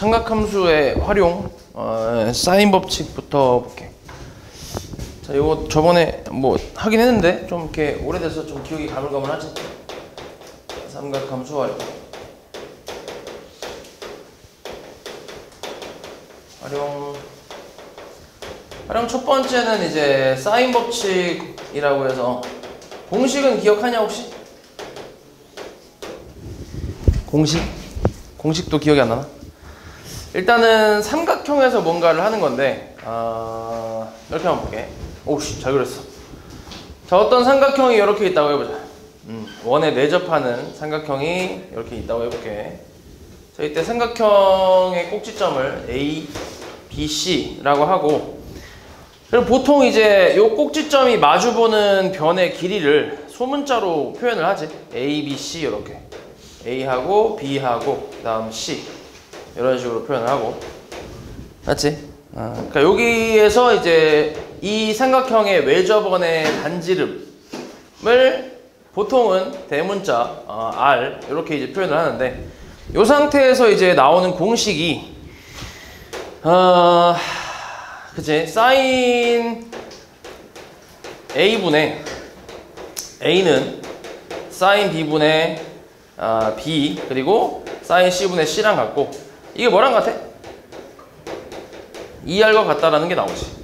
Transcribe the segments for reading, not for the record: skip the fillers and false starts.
삼각함수의 활용, 사인 법칙부터 볼게. 자, 이거 저번에 뭐 하긴 했는데 좀 이렇게 오래돼서 좀 기억이 가물가물하지. 삼각함수 활용. 활용 첫 번째는 이제 사인 법칙이라고 해서, 공식은 기억하냐 혹시? 공식도 기억이 안 나나? 일단은 삼각형에서 뭔가를 하는 건데, 이렇게 한번 볼게. 오씨, 잘 그렸어. 자, 어떤 삼각형이 이렇게 있다고 해보자. 원에 내접하는 삼각형이 이렇게 있다고 해볼게. 자, 이때 삼각형의 꼭지점을 A, B, C라고 하고, 그리고 보통 이제 요 꼭지점이 마주보는 변의 길이를 소문자로 표현을 하지. A, B, C 이렇게. A하고 B하고 그 다음 C 이런 식으로 표현을 하고, 맞지? 그러니까 여기에서 이제 이 삼각형의 외접원의 반지름을 보통은 대문자 R 이렇게 이제 표현을 하는데, 이 상태에서 이제 나오는 공식이 그치? 사인 A분의 A는 사인 B분의 B 그리고 사인 C분의 C랑 같고, 이게 뭐랑 같아? 2R과 같다라는 게 나오지.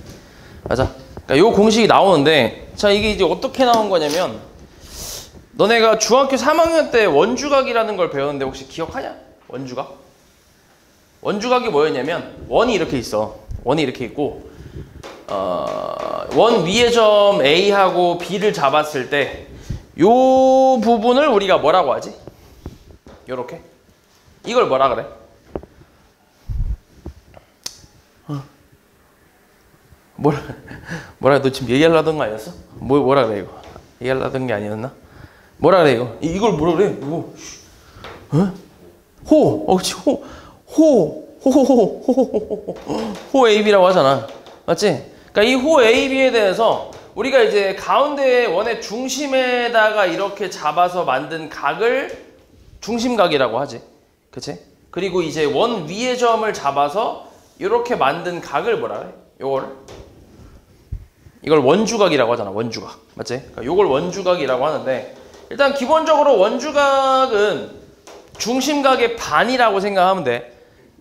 맞아. 그러니까 요 공식이 나오는데, 자, 이게 이제 어떻게 나온 거냐면, 너네가 중학교 3학년 때 원주각이라는 걸 배웠는데 혹시 기억하냐? 원주각? 원주각이 뭐였냐면, 원이 이렇게 있어. 원이 이렇게 있고, 원 위의 점 A하고 B를 잡았을 때 요 부분을 우리가 뭐라고 하지? 요렇게. 이걸 뭐라 그래? 뭐라 너 지금 얘기하려던 거 아니었어? 뭐라 그래 이거? 얘기하려던 게 아니었나? 뭐라 그래 이거? 이걸 뭐라 그래? 이거 그렇지. 호 AB라고 하잖아. 맞지? 그러니까 이 호 AB에 대해서 우리가 이제 가운데 원의 중심에다가 이렇게 잡아서 만든 각을 중심각이라고 하지. 그치? 그리고 이제 원 위의 점을 잡아서 이렇게 만든 각을 뭐라 그래? 이걸 원주각이라고 하잖아. 원주각. 맞지? 그러니까 요걸 원주각이라고 하는데, 일단 기본적으로 원주각은 중심각의 반이라고 생각하면 돼.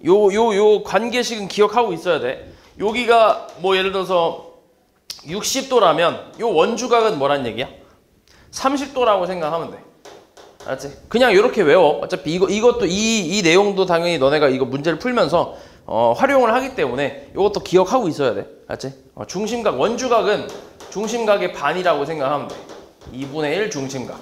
요 관계식은 기억하고 있어야 돼. 여기가 뭐 예를 들어서 60도라면 요 원주각은 뭐란 얘기야? 30도라고 생각하면 돼. 알았지? 그냥 이렇게 외워. 어차피 이것도 이 내용도 당연히 너네가 이거 문제를 풀면서 활용을 하기 때문에 이것도 기억하고 있어야 돼. 알았지? 중심각, 원주각은 중심각의 반이라고 생각하면 돼. 2분의 1 중심각.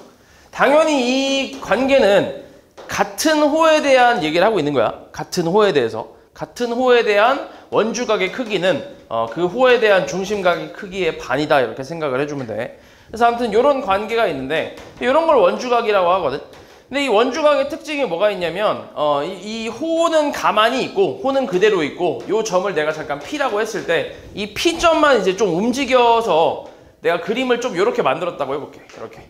당연히 이 관계는 같은 호에 대한 얘기를 하고 있는 거야. 같은 호에 대해서. 같은 호에 대한 원주각의 크기는 그 호에 대한 중심각의 크기의 반이다, 이렇게 생각을 해주면 돼. 그래서 아무튼 이런 관계가 있는데, 이런 걸 원주각이라고 하거든. 근데 이 원주각의 특징이 뭐가 있냐면, 이 호는 가만히 있고 호는 그대로 있고, 이 점을 내가 잠깐 P라고 했을 때 이 P점만 이제 좀 움직여서 내가 그림을 좀 이렇게 만들었다고 해볼게. 이렇게.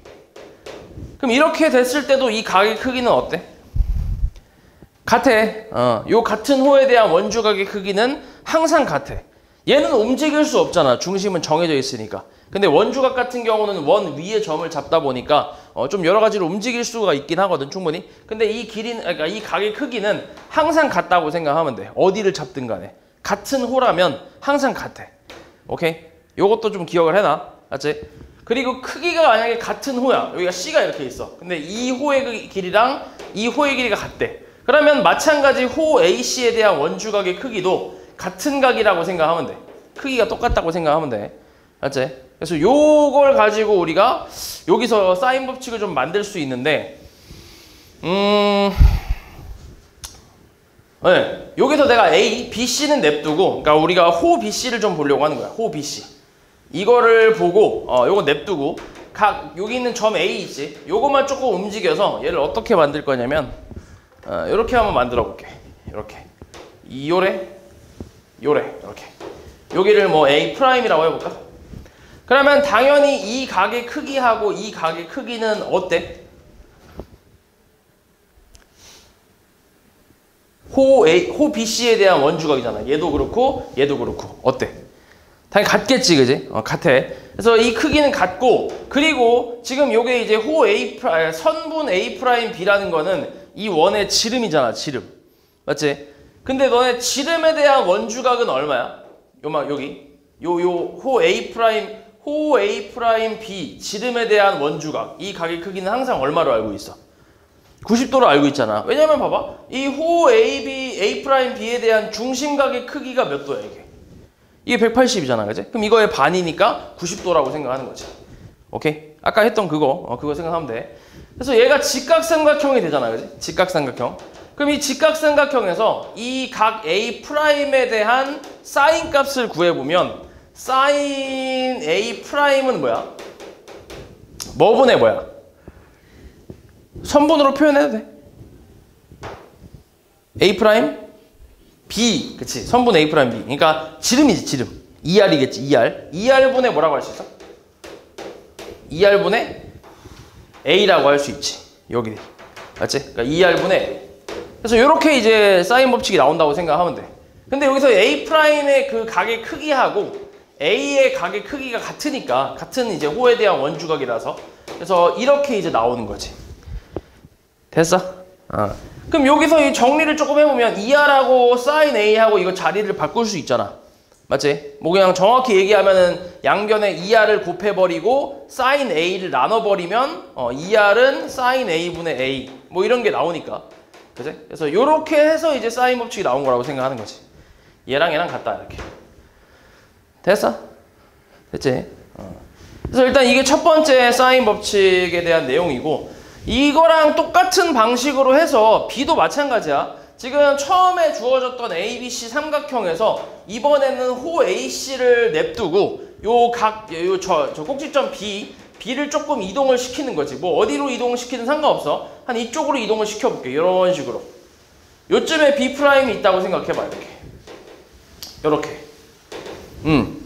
그럼 이렇게 됐을 때도 이 각의 크기는 어때? 같아. 요 같은 호에 대한 원주각의 크기는 항상 같아. 얘는 움직일 수 없잖아. 중심은 정해져 있으니까. 근데 원주각 같은 경우는 원 위에 점을 잡다 보니까 좀 여러 가지로 움직일 수가 있긴 하거든, 충분히. 근데 이 길이는, 그러니까 이 각의 크기는 항상 같다고 생각하면 돼. 어디를 잡든 간에. 같은 호라면 항상 같아. 오케이? 요것도 좀 기억을 해놔. 알지? 그리고 크기가 만약에 같은 호야. 여기가 C가 이렇게 있어. 근데 이 호의 길이랑 이 호의 길이가 같대. 그러면 마찬가지 호 AC에 대한 원주각의 크기도 같은 각이라고 생각하면 돼. 크기가 똑같다고 생각하면 돼. 알지? 그래서 요걸 가지고 우리가 여기서 사인 법칙을 좀 만들 수 있는데, 네, 여기서 내가 A, B, C는 냅두고, 그러니까 우리가 호 B, C를 좀 보려고 하는 거야. 호 B, C. 이거를 보고, 요거 냅두고, 여기 있는 점 A 있지? 요것만 조금 움직여서 얘를 어떻게 만들 거냐면, 요렇게 한번 만들어 볼게. 요렇게. 요래, 이렇게. 여기를 뭐 A'이라고 해볼까? 그러면 당연히 이 각의 크기하고 이 각의 크기는 어때? 호 BC에 대한 원주각이잖아. 얘도 그렇고 얘도 그렇고. 어때? 당연히 같겠지, 그지? 같아. 그래서 이 크기는 같고, 그리고 지금 요게 이제 호 A, 선분 A'B라는 거는 이 원의 지름이잖아, 지름. 맞지? 근데 너네 지름에 대한 원주각은 얼마야? 여기. 호 A'B 지름에 대한 원주각. 이 각의 크기는 항상 얼마로 알고 있어? 90도로 알고 있잖아. 왜냐면 봐봐. 이 호 A'B에 대한 중심각의 크기가 몇 도야, 이게 180이잖아, 그지? 그럼 이거의 반이니까 90도라고 생각하는 거지. 오케이? 아까 했던 그거 생각하면 돼. 그래서 얘가 직각삼각형이 되잖아, 그지? 직각삼각형. 그럼 이 직각삼각형에서 이 각 A'에 대한 사인 값을 구해보면 사인 A'은 뭐야? 뭐분의 뭐야? 선분으로 표현해도 돼. A'? B, 그치? 선분 A', B. 그러니까 지름이지, 지름. 2R이겠지, 2R. 2R분의 뭐라고 할 수 있어? 2R분의 A라고 할 수 있지. 여기. 맞지? 그러니까 2R분의. 그래서 이렇게 이제 사인 법칙이 나온다고 생각하면 돼. 근데 여기서 A'의 그 각의 크기하고 A의 각의 크기가 같으니까, 같은 이제 호에 대한 원주각이라서. 그래서 이렇게 이제 나오는 거지. 됐어? 그럼 여기서 이 정리를 조금 해보면 2R하고 sin A하고 이거 자리를 바꿀 수 있잖아. 맞지? 뭐 그냥 정확히 얘기하면은 양변에 2R을 곱해버리고 sin A를 나눠버리면 2R은 sin A분의 A 뭐 이런 게 나오니까. 그치? 그래서 요렇게 해서 이제 사인 법칙이 나온 거라고 생각하는 거지. 얘랑 같다 이렇게. 됐어? 됐지? 그래서 일단 이게 첫 번째 사인 법칙에 대한 내용이고, 이거랑 똑같은 방식으로 해서 B도 마찬가지야. 지금 처음에 주어졌던 ABC 삼각형에서 이번에는 호 AC를 냅두고 저 꼭지점 B를 조금 이동을 시키는 거지. 뭐 어디로 이동을 시키든 상관없어. 한 이쪽으로 이동을 시켜볼게. 이런 식으로. 요쯤에 B'이 있다고 생각해봐. 이렇게.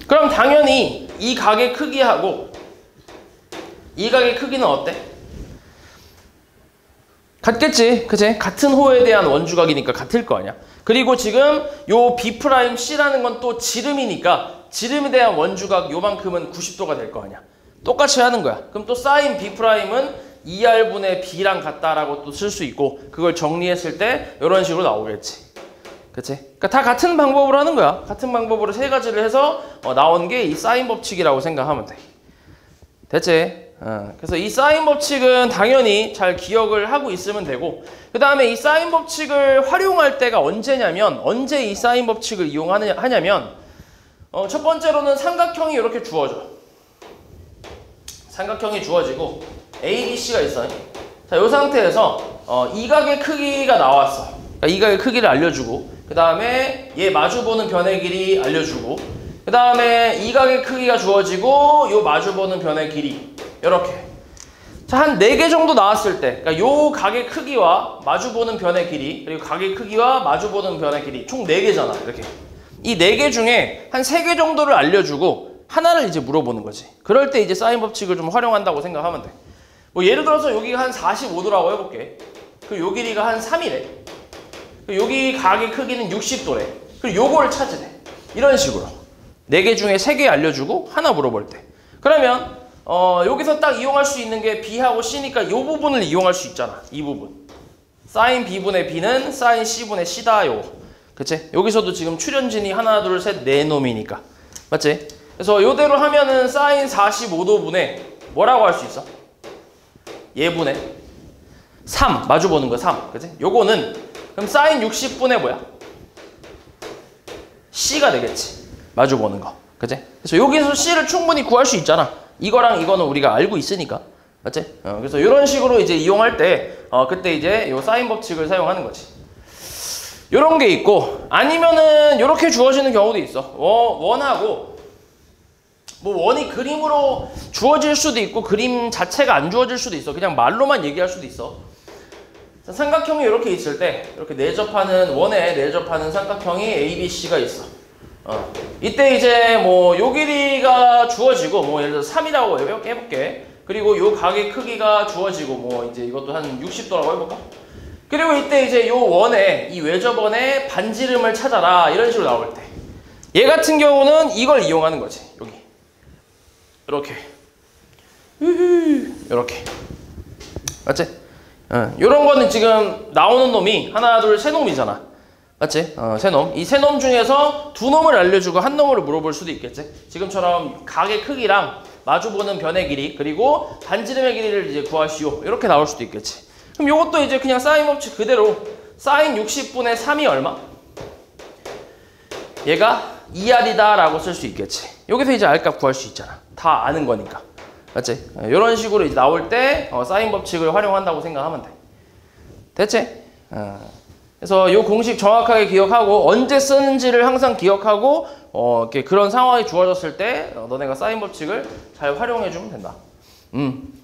그럼 당연히 이 각의 크기하고 이 각의 크기는 어때? 같겠지, 그치? 같은 호에 대한 원주각이니까 같을 거 아니야. 그리고 지금 요 B'C라는 건 또 지름이니까 지름에 대한 원주각 요만큼은 90도가 될 거 아니야. 똑같이 하는 거야. 그럼 또 사인 B'은 2R분의 B랑 같다라고 또 쓸 수 있고, 그걸 정리했을 때 이런 식으로 나오겠지. 그치? 그러니까 다 같은 방법으로 하는 거야. 같은 방법으로 세 가지를 해서 나온 게 이 사인 법칙이라고 생각하면 돼. 됐지? 그래서 이 사인 법칙은 당연히 잘 기억을 하고 있으면 되고, 그 다음에 이 사인 법칙을 활용할 때가 언제냐면, 언제 이 사인 법칙을 이용하냐면 첫 번째로는 삼각형이 이렇게 주어져. 삼각형이 주어지고 ABC가 있어. 자, 이 상태에서 이 각의 크기가 나왔어. 그러니까 이 각의 크기를 알려주고, 그 다음에 얘 마주보는 변의 길이 알려주고, 그 다음에 이 각의 크기가 주어지고 요 마주보는 변의 길이 이렇게. 자, 한 4개 정도 나왔을 때, 그러니까 요 각의 크기와 마주보는 변의 길이, 그리고 각의 크기와 마주보는 변의 길이 총 4개잖아. 이렇게. 이 4개 중에 한 3개 정도를 알려주고 하나를 이제 물어보는 거지. 그럴 때 이제 사인 법칙을 좀 활용한다고 생각하면 돼. 뭐 예를 들어서 여기가 한 45도라고 해볼게. 그리고 요 길이가 한 3이래. 여기 각의 크기는 60도래. 그리고 요거를 찾으래. 이런 식으로. 4개 중에 3개 알려주고 하나 물어볼 때. 그러면 여기서 딱 이용할 수 있는 게 B하고 C니까 이 부분을 이용할 수 있잖아. 이 부분. 사인 B분의 B는 사인 C분의 C다. 요거. 그치? 여기서도 지금 출연진이 하나, 둘, 셋, 4놈이니까. 맞지? 그래서 요대로 하면은 사인 45도분의 뭐라고 할 수 있어? 얘분의 3. 마주보는 거 3. 그치? 요거는 그럼 사인 60분의 뭐야? C가 되겠지. 마주보는 거. 그치? 그래서 여기서 C를 충분히 구할 수 있잖아. 이거랑 이거는 우리가 알고 있으니까. 맞지? 그래서 이런 식으로 이제 이용할 때, 그때 이제 요 사인 법칙을 사용하는 거지. 요런 게 있고, 아니면은 요렇게 주어지는 경우도 있어. 원하고, 뭐 원이 그림으로 주어질 수도 있고, 그림 자체가 안 주어질 수도 있어. 그냥 말로만 얘기할 수도 있어. 삼각형이 이렇게 있을 때, 이렇게 원에 내접하는 삼각형이 ABC가 있어. 이때 이제 뭐 요 길이가 주어지고, 뭐 예를 들어서 3이라고 해볼게. 그리고 요 각의 크기가 주어지고, 뭐 이제 이것도 한 60도라고 해볼까? 그리고 이때 이제 요 원에 이 외접원의 반지름을 찾아라 이런 식으로 나올 때 얘 같은 경우는 이걸 이용하는 거지. 여기 이렇게 이렇게 맞지? 요런 거는 지금 나오는 놈이 하나 둘 세 놈이잖아. 맞지? 세 놈. 이 세 놈 중에서 두 놈을 알려주고 한 놈을 물어볼 수도 있겠지. 지금처럼 각의 크기랑 마주보는 변의 길이 그리고 반지름의 길이를 이제 구하시오. 이렇게 나올 수도 있겠지. 그럼 요것도 이제 그냥 사인 법칙 그대로 사인 60분의 3이 얼마? 얘가 2R이다 라고 쓸 수 있겠지. 여기서 이제 R값 구할 수 있잖아. 다 아는 거니까. 맞지? 이런 식으로 이제 나올 때 사인 법칙을 활용한다고 생각하면 돼. 됐지? 그래서 이 공식 정확하게 기억하고 언제 쓰는지를 항상 기억하고 이렇게 그런 상황이 주어졌을 때 너네가 사인 법칙을 잘 활용해 주면 된다.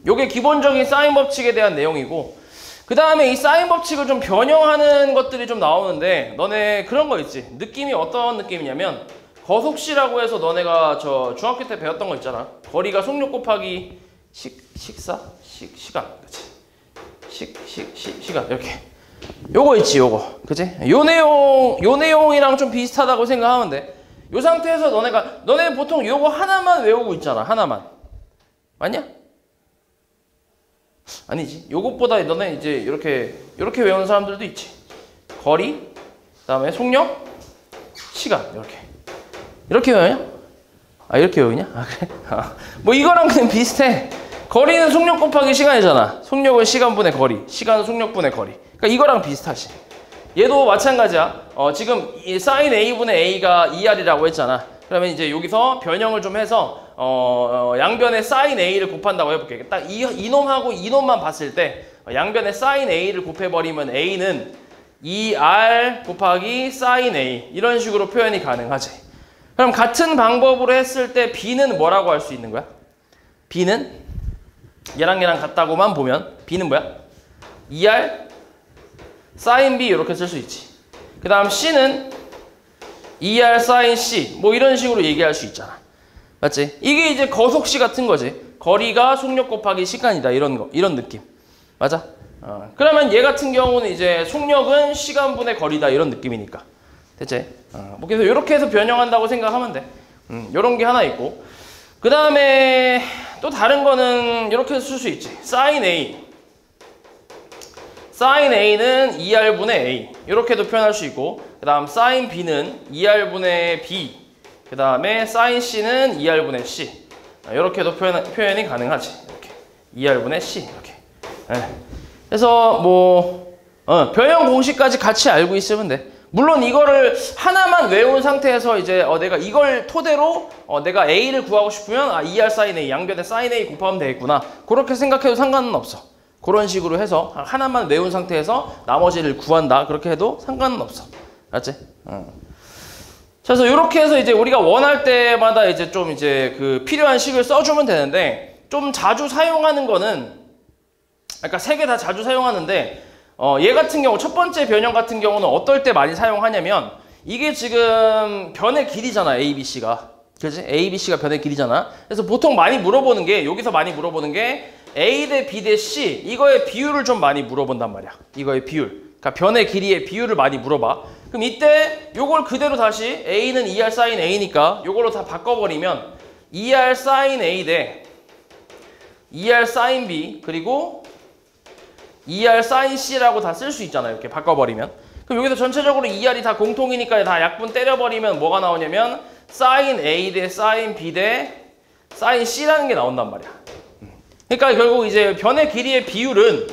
요게 기본적인 사인 법칙에 대한 내용이고 그 다음에 이 사인 법칙을 좀 변형하는 것들이 좀 나오는데 너네 그런 거 있지? 느낌이 어떤 느낌이냐면 거속시라고 해서 너네가 저 중학교 때 배웠던 거 있잖아. 거리가 속력 곱하기 시간 그치? 시간 이렇게 요거 있지 요거 그치? 요 내용이랑 좀 비슷하다고 생각하면 돼. 요 상태에서 너네 보통 요거 하나만 외우고 있잖아. 하나만 맞냐? 아니지. 요것보다 너네 이제 이렇게 외우는 사람들도 있지. 거리 그다음에 속력 시간 이렇게 외우냐? 이렇게 외우냐? 그래? 뭐 이거랑 그냥 비슷해. 거리는 속력 곱하기 시간이잖아. 속력은 시간분의 거리, 시간은 속력분의 거리. 그러니까 이거랑 비슷하지. 얘도 마찬가지야. 지금 이 사인 A분의 A가 2R이라고 했잖아. 그러면 이제 여기서 변형을 좀 해서 양변에 사인 A를 곱한다고 해볼게. 딱 이 놈하고 이 놈만 봤을 때 양변에 사인 A를 곱해버리면 A는 2R 곱하기 사인 A 이런 식으로 표현이 가능하지. 그럼 같은 방법으로 했을 때 B는 뭐라고 할 수 있는 거야? B는 얘랑 같다고만 보면 B는 뭐야? 2R 사인 B 이렇게 쓸 수 있지. 그 다음 C는 2R 사인 C 뭐 이런 식으로 얘기할 수 있잖아. 맞지? 이게 이제 거속시 같은 거지. 거리가 속력 곱하기 시간이다 이런 느낌. 맞아? 그러면 얘 같은 경우는 이제 속력은 시간분의 거리다 이런 느낌이니까. 됐지? 뭐 그래서 이렇게 해서 변형한다고 생각하면 돼. 요런 게 하나 있고. 그 다음에 또 다른 거는 이렇게 쓸 수 있지. 사인 A. 사인 A는 2R분의 A. 이렇게도 표현할 수 있고. 그 다음 사인 B는 2R분의 B. 그 다음에 사인 C는 2R분의 C. 이렇게도 표현이 가능하지. 이렇게. 2R분의 C. 이렇게. 그래서 뭐 변형 공식까지 같이 알고 있으면 돼. 물론 이거를 하나만 외운 상태에서 이제 내가 이걸 토대로 내가 A를 구하고 싶으면 2R 사인 A, 양변에 사인 A 곱하면 되겠구나. 그렇게 생각해도 상관은 없어. 그런 식으로 해서 하나만 외운 상태에서 나머지를 구한다. 그렇게 해도 상관은 없어. 알았지? 그래서 이렇게 해서 이제 우리가 원할 때마다 이제 좀 이제 그 필요한 식을 써주면 되는데 좀 자주 사용하는 거는 그러니까 세 개 다 자주 사용하는데 얘 같은 경우 첫 번째 변형 같은 경우는 어떨 때 많이 사용하냐면 이게 지금 변의 길이잖아. ABC가. 그렇지? ABC가 변의 길이잖아. 그래서 보통 많이 물어보는 게 여기서 많이 물어보는 게 A 대 B 대 C 이거의 비율을 좀 많이 물어본단 말이야. 이거의 비율. 그러니까 변의 길이의 비율을 많이 물어봐. 그럼 이때 요걸 그대로 다시 A는 2R 사인 A니까 요걸로 다 바꿔버리면 2R 사인 A 대 2R 사인 B 그리고 2R 사인 C라고 다 쓸 수 있잖아요. 이렇게 바꿔버리면. 그럼 여기서 전체적으로 2R이 다 공통이니까 다 약분 때려버리면 뭐가 나오냐면 사인 A 대 사인 B 대 사인 C라는 게 나온단 말이야. 그러니까 결국 이제 변의 길이의 비율은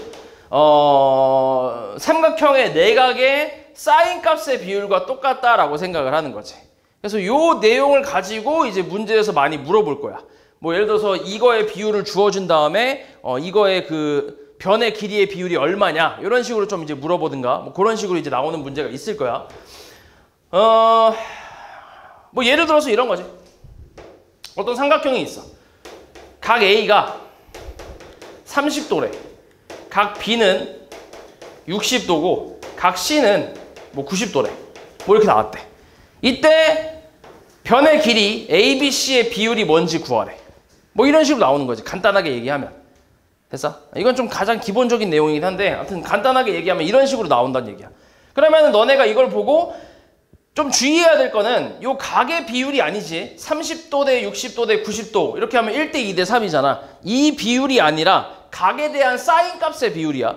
삼각형의 내각의 사인 값의 비율과 똑같다라고 생각을 하는 거지. 그래서 요 내용을 가지고 이제 문제에서 많이 물어볼 거야. 뭐 예를 들어서 이거의 비율을 주어준 다음에 이거의 그 변의 길이의 비율이 얼마냐 이런 식으로 좀 이제 물어보든가 뭐 그런 식으로 이제 나오는 문제가 있을 거야. 뭐 예를 들어서 이런 거지. 어떤 삼각형이 있어. 각 A가 30도래. 각 B는 60도고 각 C는 뭐 90도래. 뭐 이렇게 나왔대. 이때 변의 길이 A, B, C의 비율이 뭔지 구하래. 뭐 이런 식으로 나오는 거지. 간단하게 얘기하면. 됐어? 이건 좀 가장 기본적인 내용이긴 한데 아무튼 간단하게 얘기하면 이런 식으로 나온다는 얘기야. 그러면 너네가 이걸 보고 좀 주의해야 될 거는 요 각의 비율이 아니지. 30도 대 60도 대 90도 이렇게 하면 1대 2 대 3이잖아. 이 비율이 아니라 각에 대한 사인 값의 비율이야.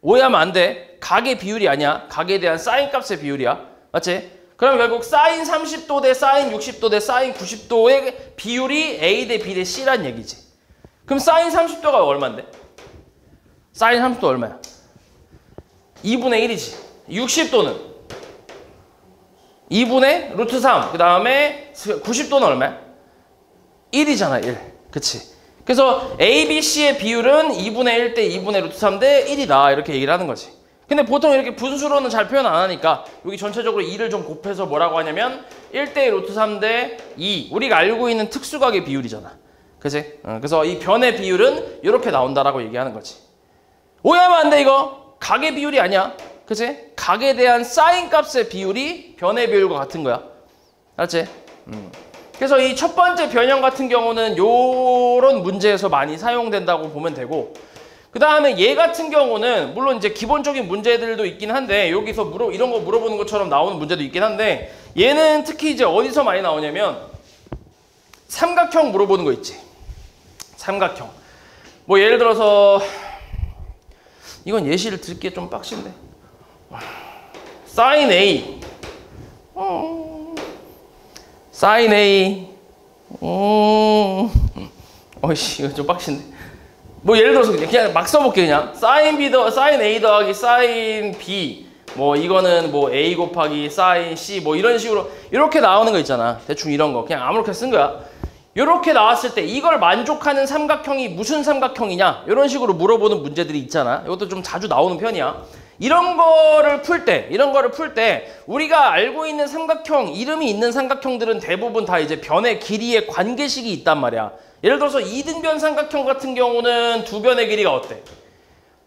오해하면 안 돼. 각의 비율이 아니야. 각에 대한 사인 값의 비율이야. 맞지? 그럼 결국 사인 30도 대 사인 60도 대 사인 90도의 비율이 A 대 B 대 C란 얘기지. 그럼 사인 30도가 얼마인데? 사인 30도 얼마야? 2분의 1이지. 60도는 2분의 루트 3. 그 다음에 90도는 얼마야? 1이잖아, 1. 그치? 그래서 A, B, C의 비율은 2분의 1 대 2분의 루트 3 대 1이다. 이렇게 얘기를 하는 거지. 근데 보통 이렇게 분수로는 잘 표현 안 하니까 여기 전체적으로 2를 좀 곱해서 뭐라고 하냐면 1 대 루트 3 대 2. 우리가 알고 있는 특수각의 비율이잖아. 그치? 그래서 이 변의 비율은 이렇게 나온다라고 얘기하는 거지. 오해하면 안 돼, 이거. 각의 비율이 아니야. 그치? 각에 대한 사인 값의 비율이 변의 비율과 같은 거야. 알았지? 그래서 이 첫 번째 변형 같은 경우는 요런 문제에서 많이 사용된다고 보면 되고, 그 다음에 얘 같은 경우는 물론 이제 기본적인 문제들도 있긴 한데 여기서 이런 거 물어보는 것처럼 나오는 문제도 있긴 한데 얘는 특히 이제 어디서 많이 나오냐면 삼각형 물어보는 거 있지. 삼각형. 뭐 예를 들어서 이건 예시를 들기에 좀 빡신데 사인 A 사인 A 어이씨 이거 좀 빡신데 뭐 예를 들어서 그냥 막 써볼게. 그냥 사인 A 더하기 사인 B 뭐 이거는 뭐 A 곱하기 사인 C 뭐 이런 식으로 이렇게 나오는 거 있잖아. 대충 이런 거 그냥 아무렇게 쓴 거야. 이렇게 나왔을 때 이걸 만족하는 삼각형이 무슨 삼각형이냐 이런 식으로 물어보는 문제들이 있잖아. 이것도 좀 자주 나오는 편이야. 이런 거를 풀 때 우리가 알고 있는 삼각형, 이름이 있는 삼각형들은 대부분 다 이제 변의 길이의 관계식이 있단 말이야. 예를 들어서 이등변 삼각형 같은 경우는 두 변의 길이가 어때?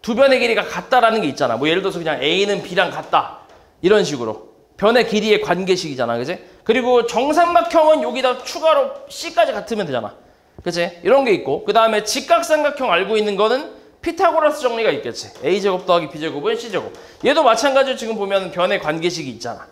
두 변의 길이가 같다라는 게 있잖아. 뭐 예를 들어서 그냥 A는 B랑 같다. 이런 식으로. 변의 길이의 관계식이잖아. 그지? 그리고 정삼각형은 여기다 추가로 C까지 같으면 되잖아. 그치? 이런 게 있고. 그 다음에 직각삼각형 알고 있는 거는 피타고라스 정리가 있겠지. A제곱 더하기 B제곱은 C제곱. 얘도 마찬가지로 지금 보면 변의 관계식이 있잖아.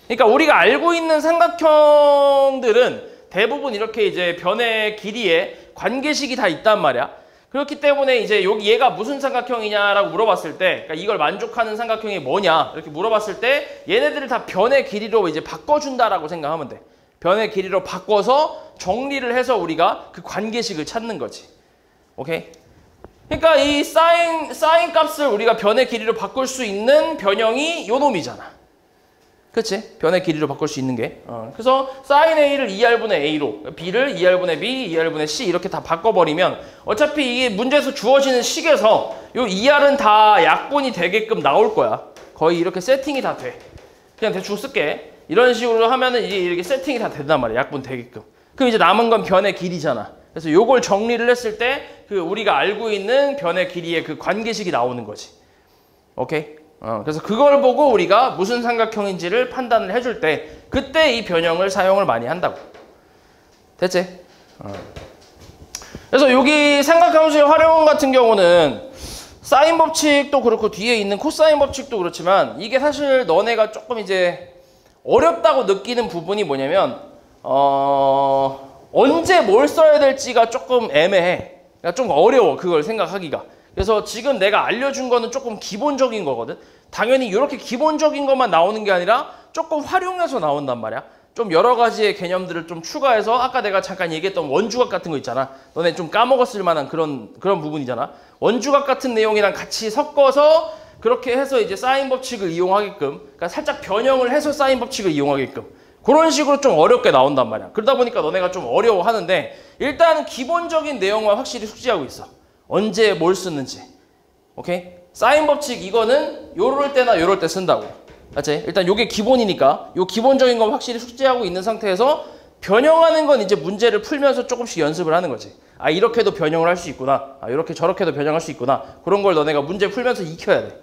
그러니까 우리가 알고 있는 삼각형들은 대부분 이렇게 이제 변의 길이에 관계식이 다 있단 말이야. 그렇기 때문에 이제 여기 얘가 무슨 삼각형이냐라고 물어봤을 때, 그러니까 이걸 만족하는 삼각형이 뭐냐 이렇게 물어봤을 때 얘네들을 다 변의 길이로 이제 바꿔준다라고 생각하면 돼. 변의 길이로 바꿔서 정리를 해서 우리가 그 관계식을 찾는 거지. 오케이? 그러니까 이 사인 값을 우리가 변의 길이로 바꿀 수 있는 변형이 요 놈이잖아. 그치? 변의 길이로 바꿀 수 있는 게. 그래서 사인 A를 2R분의 A로, B를 2R분의 B, 2R분의 C 이렇게 다 바꿔버리면 어차피 이게 문제에서 주어지는 식에서 요 2R은 다 약분이 되게끔 나올 거야. 거의 이렇게 세팅이 다 돼. 그냥 대충 쓸게. 이런 식으로 하면은 이게 이렇게 세팅이 다 된단 말이야. 약분 되게끔. 그럼 이제 남은 건 변의 길이잖아. 그래서 요걸 정리를 했을 때 그 우리가 알고 있는 변의 길이의 그 관계식이 나오는 거지. 오케이? 그래서 그걸 보고 우리가 무슨 삼각형인지를 판단을 해줄 때 그때 이 변형을 사용을 많이 한다고. 됐지? 그래서 여기 삼각함수의 활용 같은 경우는 사인 법칙도 그렇고 뒤에 있는 코사인 법칙도 그렇지만 이게 사실 너네가 조금 이제 어렵다고 느끼는 부분이 뭐냐면 언제 뭘 써야 될지가 조금 애매해. 그러니까 좀 어려워 그걸 생각하기가. 그래서 지금 내가 알려준 거는 조금 기본적인 거거든. 당연히 이렇게 기본적인 것만 나오는 게 아니라 조금 활용해서 나온단 말이야. 좀 여러 가지의 개념들을 좀 추가해서 아까 내가 잠깐 얘기했던 원주각 같은 거 있잖아. 너네 좀 까먹었을 만한 그런 부분이잖아. 원주각 같은 내용이랑 같이 섞어서 그렇게 해서 이제 사인 법칙을 이용하게끔, 그러니까 살짝 변형을 해서 사인 법칙을 이용하게끔 그런 식으로 좀 어렵게 나온단 말이야. 그러다 보니까 너네가 좀 어려워하는데 일단 기본적인 내용만 확실히 숙지하고 있어. 언제 뭘 쓰는지. 오케이? 사인 법칙 이거는 요럴 때나 요럴 때 쓴다고. 맞지? 일단 요게 기본이니까 요 기본적인 건 확실히 숙지하고 있는 상태에서 변형하는 건 이제 문제를 풀면서 조금씩 연습을 하는 거지. 아 이렇게도 변형을 할 수 있구나. 아 이렇게 저렇게도 변형할 수 있구나. 그런 걸 너네가 문제 풀면서 익혀야 돼.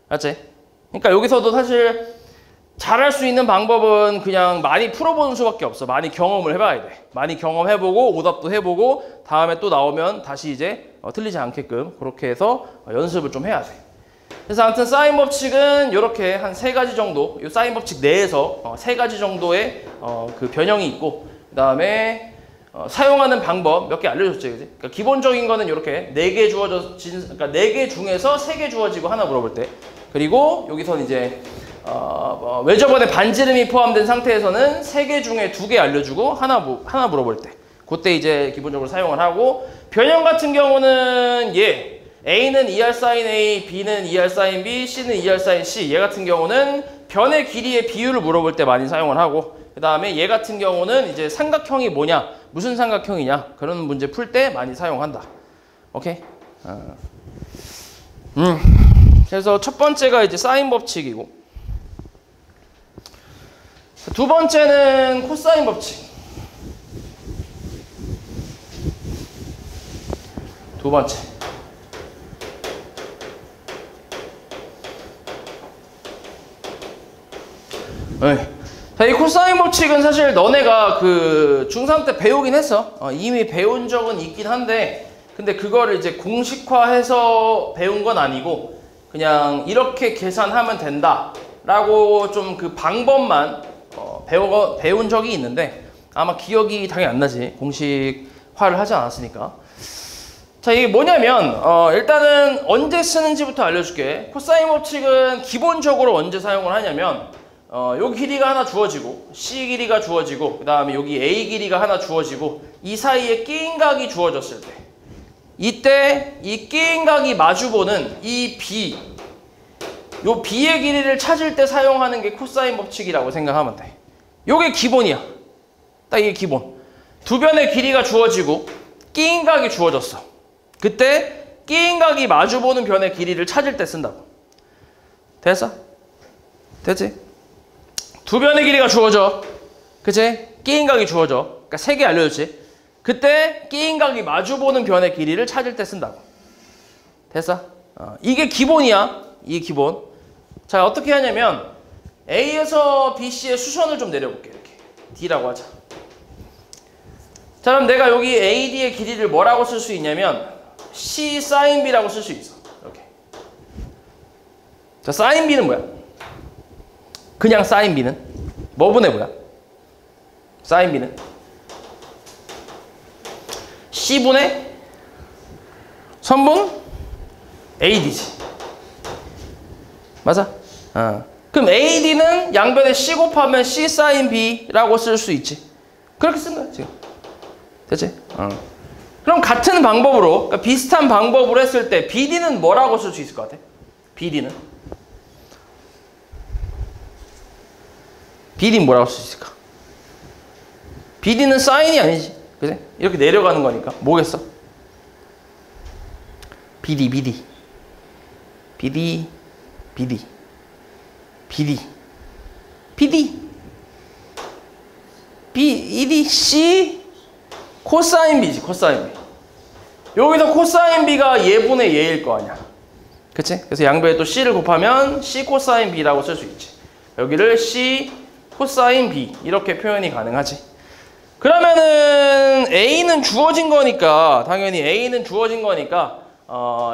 맞지? 그러니까 여기서도 사실 잘할 수 있는 방법은 그냥 많이 풀어보는 수밖에 없어. 많이 경험을 해봐야 돼. 많이 경험해보고 오답도 해보고 다음에 또 나오면 다시 이제 틀리지 않게끔 그렇게 해서 연습을 좀 해야 돼. 그래서 아무튼 사인 법칙은 이렇게 한 3가지 정도, 이 사인 법칙 내에서 3가지 정도의 그 변형이 있고, 그 다음에 사용하는 방법 몇 개 알려줬지, 그지? 그러니까 기본적인 거는 이렇게 4개 주어진, 그러니까 4개 중에서 3개 주어지고 하나 물어볼 때, 그리고 여기서는 이제 외접원에 반지름이 포함된 상태에서는 3개 중에 2개 알려주고 하나 물어볼 때, 그때 이제 기본적으로 사용을 하고, 변형 같은 경우는 A는 2R sin A, B는 2R sin B, C는 2R sin C. 얘 같은 경우는 변의 길이의 비율을 물어볼 때 많이 사용을 하고, 그 다음에 얘 같은 경우는 이제 삼각형이 뭐냐, 무슨 삼각형이냐, 그런 문제 풀 때 많이 사용한다. 오케이? 그래서 첫 번째가 이제 사인 법칙이고, 두 번째는 코사인 법칙. 두 번째. 자, 이 코사인 법칙은 사실 너네가 그 중3 때 배우긴 했어. 이미 배운 적은 있긴 한데, 근데 그거를 이제 공식화해서 배운 건 아니고 그냥 이렇게 계산하면 된다 라고 좀 그 방법만 배운 적이 있는데, 아마 기억이 당연히 안 나지. 공식화를 하지 않았으니까. 자, 이게 뭐냐면 일단은 언제 쓰는지부터 알려줄게. 코사인 법칙은 기본적으로 언제 사용을 하냐면 요 길이가 하나 주어지고 C 길이가 주어지고 그 다음에 여기 A 길이가 하나 주어지고 이 사이에 끼인 각이 주어졌을 때, 이때 이 끼인 각이 마주보는 이 B, 요 B의 길이를 찾을 때 사용하는 게 코사인 법칙이라고 생각하면 돼. 요게 기본이야. 딱 이게 기본. 두 변의 길이가 주어지고 끼인 각이 주어졌어. 그때 끼인 각이 마주보는 변의 길이를 찾을 때 쓴다고. 됐어? 됐지? 두 변의 길이가 주어져. 그치? 끼인 각이 주어져. 그러니까 3개 알려줬지? 그때 끼인 각이 마주보는 변의 길이를 찾을 때 쓴다고. 됐어? 이게 기본이야. 이게 기본. 자, 어떻게 하냐면 A에서 BC의 수선을 좀 내려볼게. 이렇게 D라고 하자. 자, 그럼 내가 여기 AD의 길이를 뭐라고 쓸 수 있냐면 C sin B라고 쓸 수 있어. 이렇게. 자, sin B는 뭐야? 그냥 sin B는 뭐분의 뭐야? sin B는 C분의 선분 AD지. 맞아? 그럼 AD는 양변에 C 곱하면 C sin B라고 쓸 수 있지. 그렇게 쓴 거야 지금. 됐지? 그럼 같은 방법으로, 그러니까 비슷한 방법으로 했을 때 BD는 뭐라고 쓸 수 있을 것 같아? BD는 뭐라고 쓸 수 있을까? BD는 사인이 아니지. 그지? 이렇게 내려가는 거니까. 뭐겠어? BD C 코사인 B지. 코사인 B. 여기서 코사인 B가 얘분의 얘일 거 아니야. 그치? 그래서 양변에 또 C를 곱하면 C 코사인 B라고 쓸 수 있지. 여기를 C 코사인 B 이렇게 표현이 가능하지. 그러면은 A는 주어진 거니까, 당연히 A는 주어진 거니까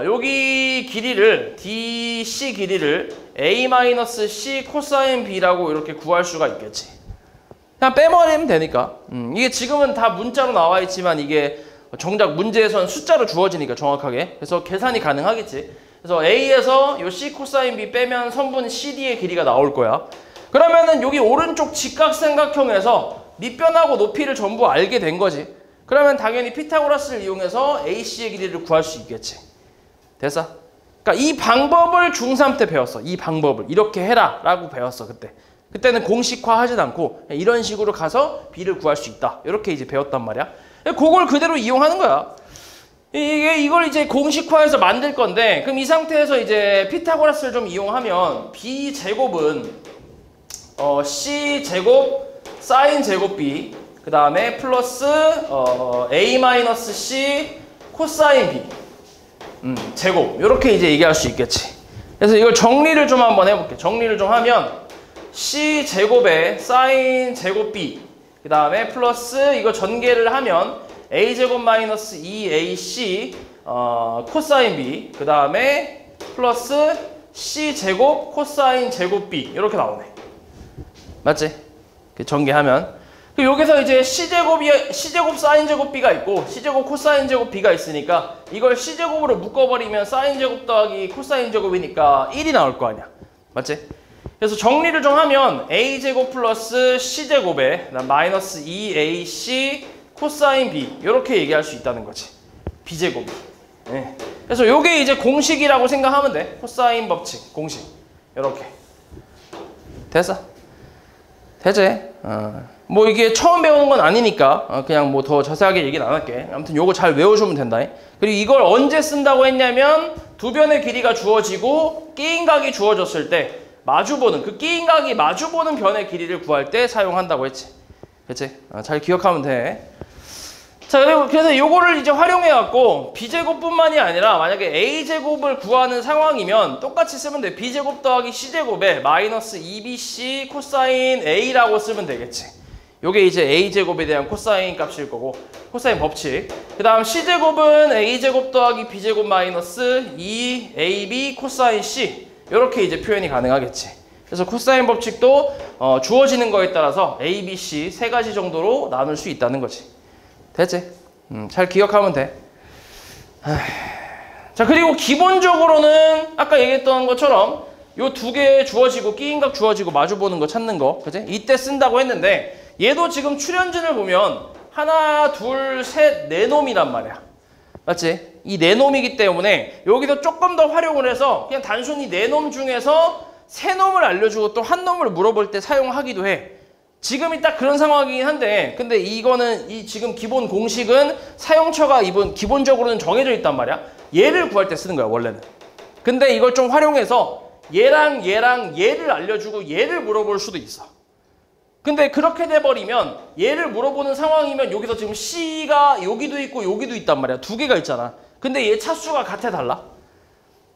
여기 길이를 DC 길이를 A-C 코사인 B라고 이렇게 구할 수가 있겠지. 그냥 빼버리면 되니까. 이게 지금은 다 문자로 나와 있지만 이게 정작 문제에서는 숫자로 주어지니까 정확하게. 그래서 계산이 가능하겠지. 그래서 A에서 요 C 코사인 B 빼면 선분 CD의 길이가 나올 거야. 그러면은 여기 오른쪽 직각삼각형에서 밑변하고 높이를 전부 알게 된 거지. 그러면 당연히 피타고라스를 이용해서 AC의 길이를 구할 수 있겠지. 됐어? 그러니까 이 방법을 중3 때 배웠어. 이 방법을 이렇게 해라 라고 배웠어. 그때는 공식화하진 않고 이런 식으로 가서 B를 구할 수 있다. 이렇게 이제 배웠단 말이야. 그걸 그대로 이용하는 거야. 이걸 이제 공식화해서 만들 건데, 그럼 이 상태에서 이제 피타고라스를 좀 이용하면 B 제곱은 C 제곱 사인 제곱 B 그 다음에 플러스 A-C 코사인 B 제곱 이렇게 이제 얘기할 수 있겠지. 그래서 이걸 정리를 좀 한번 해볼게. 정리를 좀 하면 C 제곱에 사인 제곱 B 그 다음에 플러스 이거 전개를 하면 A 제곱 마이너스 2AC 코사인 B 그 다음에 플러스 C 제곱 코사인 제곱 B 이렇게 나오네. 맞지? 그 전개하면 여기서 이제 C제곱 사인 제곱 B가 있고 C제곱 코사인 제곱 B가 있으니까 이걸 C제곱으로 묶어버리면 사인 제곱 더하기 코사인 제곱이니까 1이 나올 거 아니야. 맞지? 그래서 정리를 좀 하면 A제곱 플러스 C제곱에 마이너스 2AC 코사인 B 이렇게 얘기할 수 있다는 거지. B제곱이. 네. 그래서 요게 이제 공식이라고 생각하면 돼. 코사인 법칙 공식 이렇게 됐어? 되지? 뭐 이게 처음 배우는 건 아니니까 그냥 뭐 더 자세하게 얘기는 안 할게. 아무튼 요거 잘 외워주면 된다. 그리고 이걸 언제 쓴다고 했냐면 두 변의 길이가 주어지고 끼인각이 주어졌을 때 마주보는 그 끼인각이 마주보는 변의 길이를 구할 때 사용한다고 했지. 그치? 잘 기억하면 돼. 자, 그래서 요거를 이제 활용해갖고 B제곱뿐만이 아니라 만약에 A제곱을 구하는 상황이면 똑같이 쓰면 돼. B제곱 더하기 C제곱에 마이너스 2BC 코사인 A라고 쓰면 되겠지. 요게 이제 A제곱에 대한 코사인 값일 거고 코사인 법칙. 그 다음 C제곱은 A제곱 더하기 B제곱 마이너스 2AB 코사인 C 요렇게 이제 표현이 가능하겠지. 그래서 코사인 법칙도 주어지는 거에 따라서 A, B, C 세 가지 정도로 나눌 수 있다는 거지. 됐지? 잘 기억하면 돼. 자, 그리고 기본적으로는 아까 얘기했던 것처럼 요 두 개 주어지고 끼인각 주어지고 마주보는 거 찾는 거, 그치? 이때 쓴다고 했는데 얘도 지금 출현진을 보면 하나, 둘, 셋, 네 놈이란 말이야. 맞지? 이 네 놈이기 때문에 여기서 조금 더 활용을 해서 그냥 단순히 네 놈 중에서 세 놈을 알려주고 또 한 놈을 물어볼 때 사용하기도 해. 지금이 딱 그런 상황이긴 한데 근데 이거는 이 지금 기본 공식은 사용처가 기본적으로는 정해져 있단 말이야. 얘를 구할 때 쓰는 거야 원래는. 근데 이걸 좀 활용해서 얘랑 얘를 알려주고 얘를 물어볼 수도 있어. 근데 그렇게 돼버리면 얘를 물어보는 상황이면 여기서 지금 C가 여기도 있고 여기도 있단 말이야. 두 개가 있잖아. 근데 얘 차수가 같아 달라?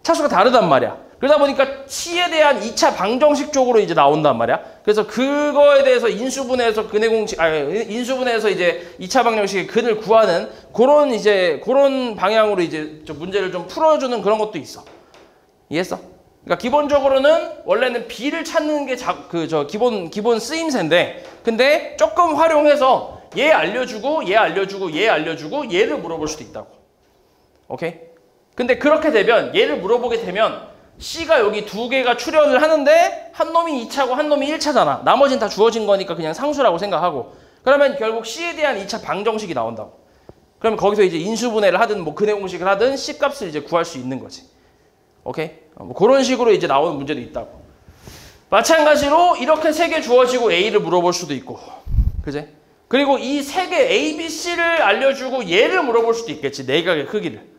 차수가 다르단 말이야. 그러다 보니까 C에 대한 2차 방정식 쪽으로 이제 나온단 말이야. 그래서 그거에 대해서 인수분해에서 근의 공식, 인수분해에서 이제 2차 방정식의 근을 구하는 그런 방향으로 이제 문제를 좀 풀어주는 그런 것도 있어. 이해했어? 그러니까 기본적으로는 원래는 B를 찾는 게 기본 쓰임새인데 근데 조금 활용해서 얘 알려주고 얘를 물어볼 수도 있다고. 오케이? 근데 그렇게 되면 얘를 물어보게 되면 C가 여기 두 개가 출현을 하는데 한 놈이 2차고 한 놈이 1차잖아. 나머지는 다 주어진 거니까 그냥 상수라고 생각하고 그러면 결국 C에 대한 2차 방정식이 나온다고. 그러면 거기서 이제 인수분해를 하든 뭐 근의 공식을 하든 C 값을 이제 구할 수 있는 거지. 오케이? 뭐 그런 식으로 이제 나오는 문제도 있다고. 마찬가지로 이렇게 세 개 주어지고 A를 물어볼 수도 있고. 그제? 그리고 이 세 개 A, B, C를 알려주고 얘를 물어볼 수도 있겠지. 내각의 크기를.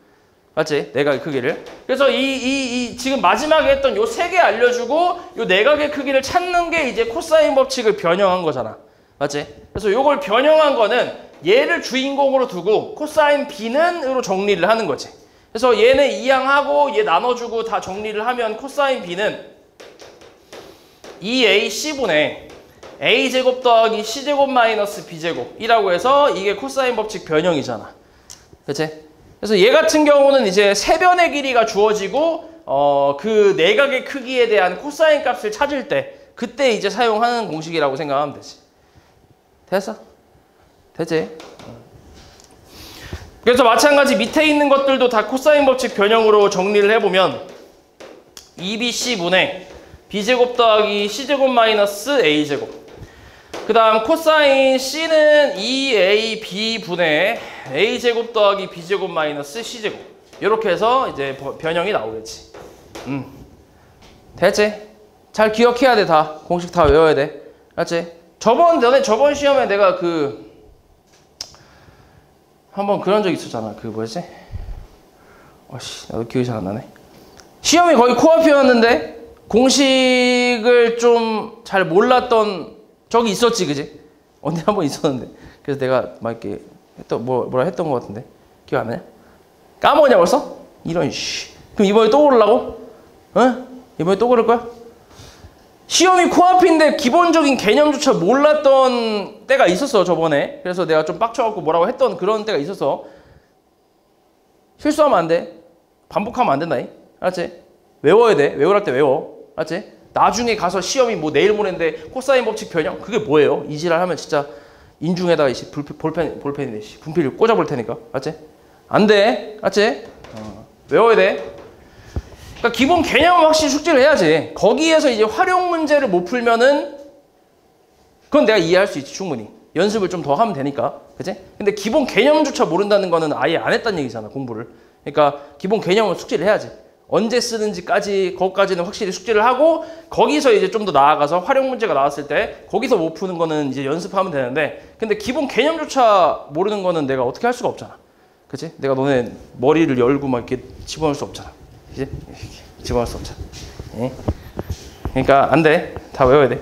맞지? 내각의 크기를. 그래서 지금 마지막에 했던 요 세 개 알려주고 요 내각의 크기를 찾는 게 이제 코사인 법칙을 변형한 거잖아. 맞지? 그래서 요걸 변형한 거는 얘를 주인공으로 두고 코사인 B는으로 정리를 하는 거지. 그래서 얘는 이항하고 얘 나눠주고 다 정리를 하면 코사인 B는 2AC분의 A제곱 더하기 C제곱 마이너스 B제곱이라고 해서 이게 코사인 법칙 변형이잖아. 그치? 그래서 얘 같은 경우는 이제 세 변의 길이가 주어지고 그 내각의 크기에 대한 코사인 값을 찾을 때 그때 이제 사용하는 공식이라고 생각하면 되지. 됐어? 되지? 그래서 마찬가지 밑에 있는 것들도 다 코사인 법칙 변형으로 정리를 해보면 2BC분의 B제곱 더하기 C제곱 마이너스 A제곱 그 다음 코사인 C는 2AB분의 A제곱 더하기 B제곱 마이너스 C제곱 이렇게 해서 이제 변형이 나오겠지. 됐지? 잘 기억해야 돼. 다 공식 다 외워야 돼. 알았지? 너네 저번 시험에 내가 한번 그런 적 있었잖아. 뭐였지? 나도 기억이 잘 안 나네. 시험이 거의 코앞이었는데 공식을 좀 잘 몰랐던 적이 있었지, 그지? 언제 한번 있었는데. 그래서 내가 막 이렇게 뭐라 했던 것 같은데. 기억 안 나냐? 까먹었냐 벌써? 이런 씨. 그럼 이번에 또 그러려고? 응? 이번에 또 그럴 거야? 시험이 코앞인데 기본적인 개념조차 몰랐던 때가 있었어, 저번에. 그래서 내가 좀 빡쳐갖고 뭐라고 했던 그런 때가 있었어. 실수하면 안 돼. 반복하면 안 된다. 알았지? 외워야 돼. 외우랄 때 외워. 알았지? 나중에 가서 시험이 뭐 내일 모레인데 코사인 법칙 변형? 그게 뭐예요? 이 지랄 하면 진짜 인중에다가 볼펜이네. 분필 꽂아볼 테니까. 알았지? 안 돼. 알았지? 외워야 돼. 그러니까 기본 개념 확실히 숙지를 해야지. 거기에서 이제 활용 문제를 못 풀면은 그건 내가 이해할 수 있지, 충분히. 연습을 좀 더 하면 되니까. 그치? 근데 기본 개념조차 모른다는 거는 아예 안 했다는 얘기잖아, 공부를. 그러니까 기본 개념을 숙지를 해야지. 언제 쓰는지까지, 거기까지는 확실히 숙지를 하고, 거기서 이제 좀 더 나아가서 활용 문제가 나왔을 때, 거기서 못 푸는 거는 이제 연습하면 되는데, 근데 기본 개념조차 모르는 거는 내가 어떻게 할 수가 없잖아. 그치? 내가 너네 머리를 열고 막 이렇게 집어넣을 수 없잖아. 그치? 집어넣을 수 없잖아. 예? 그러니까 안 돼. 다 외워야 돼.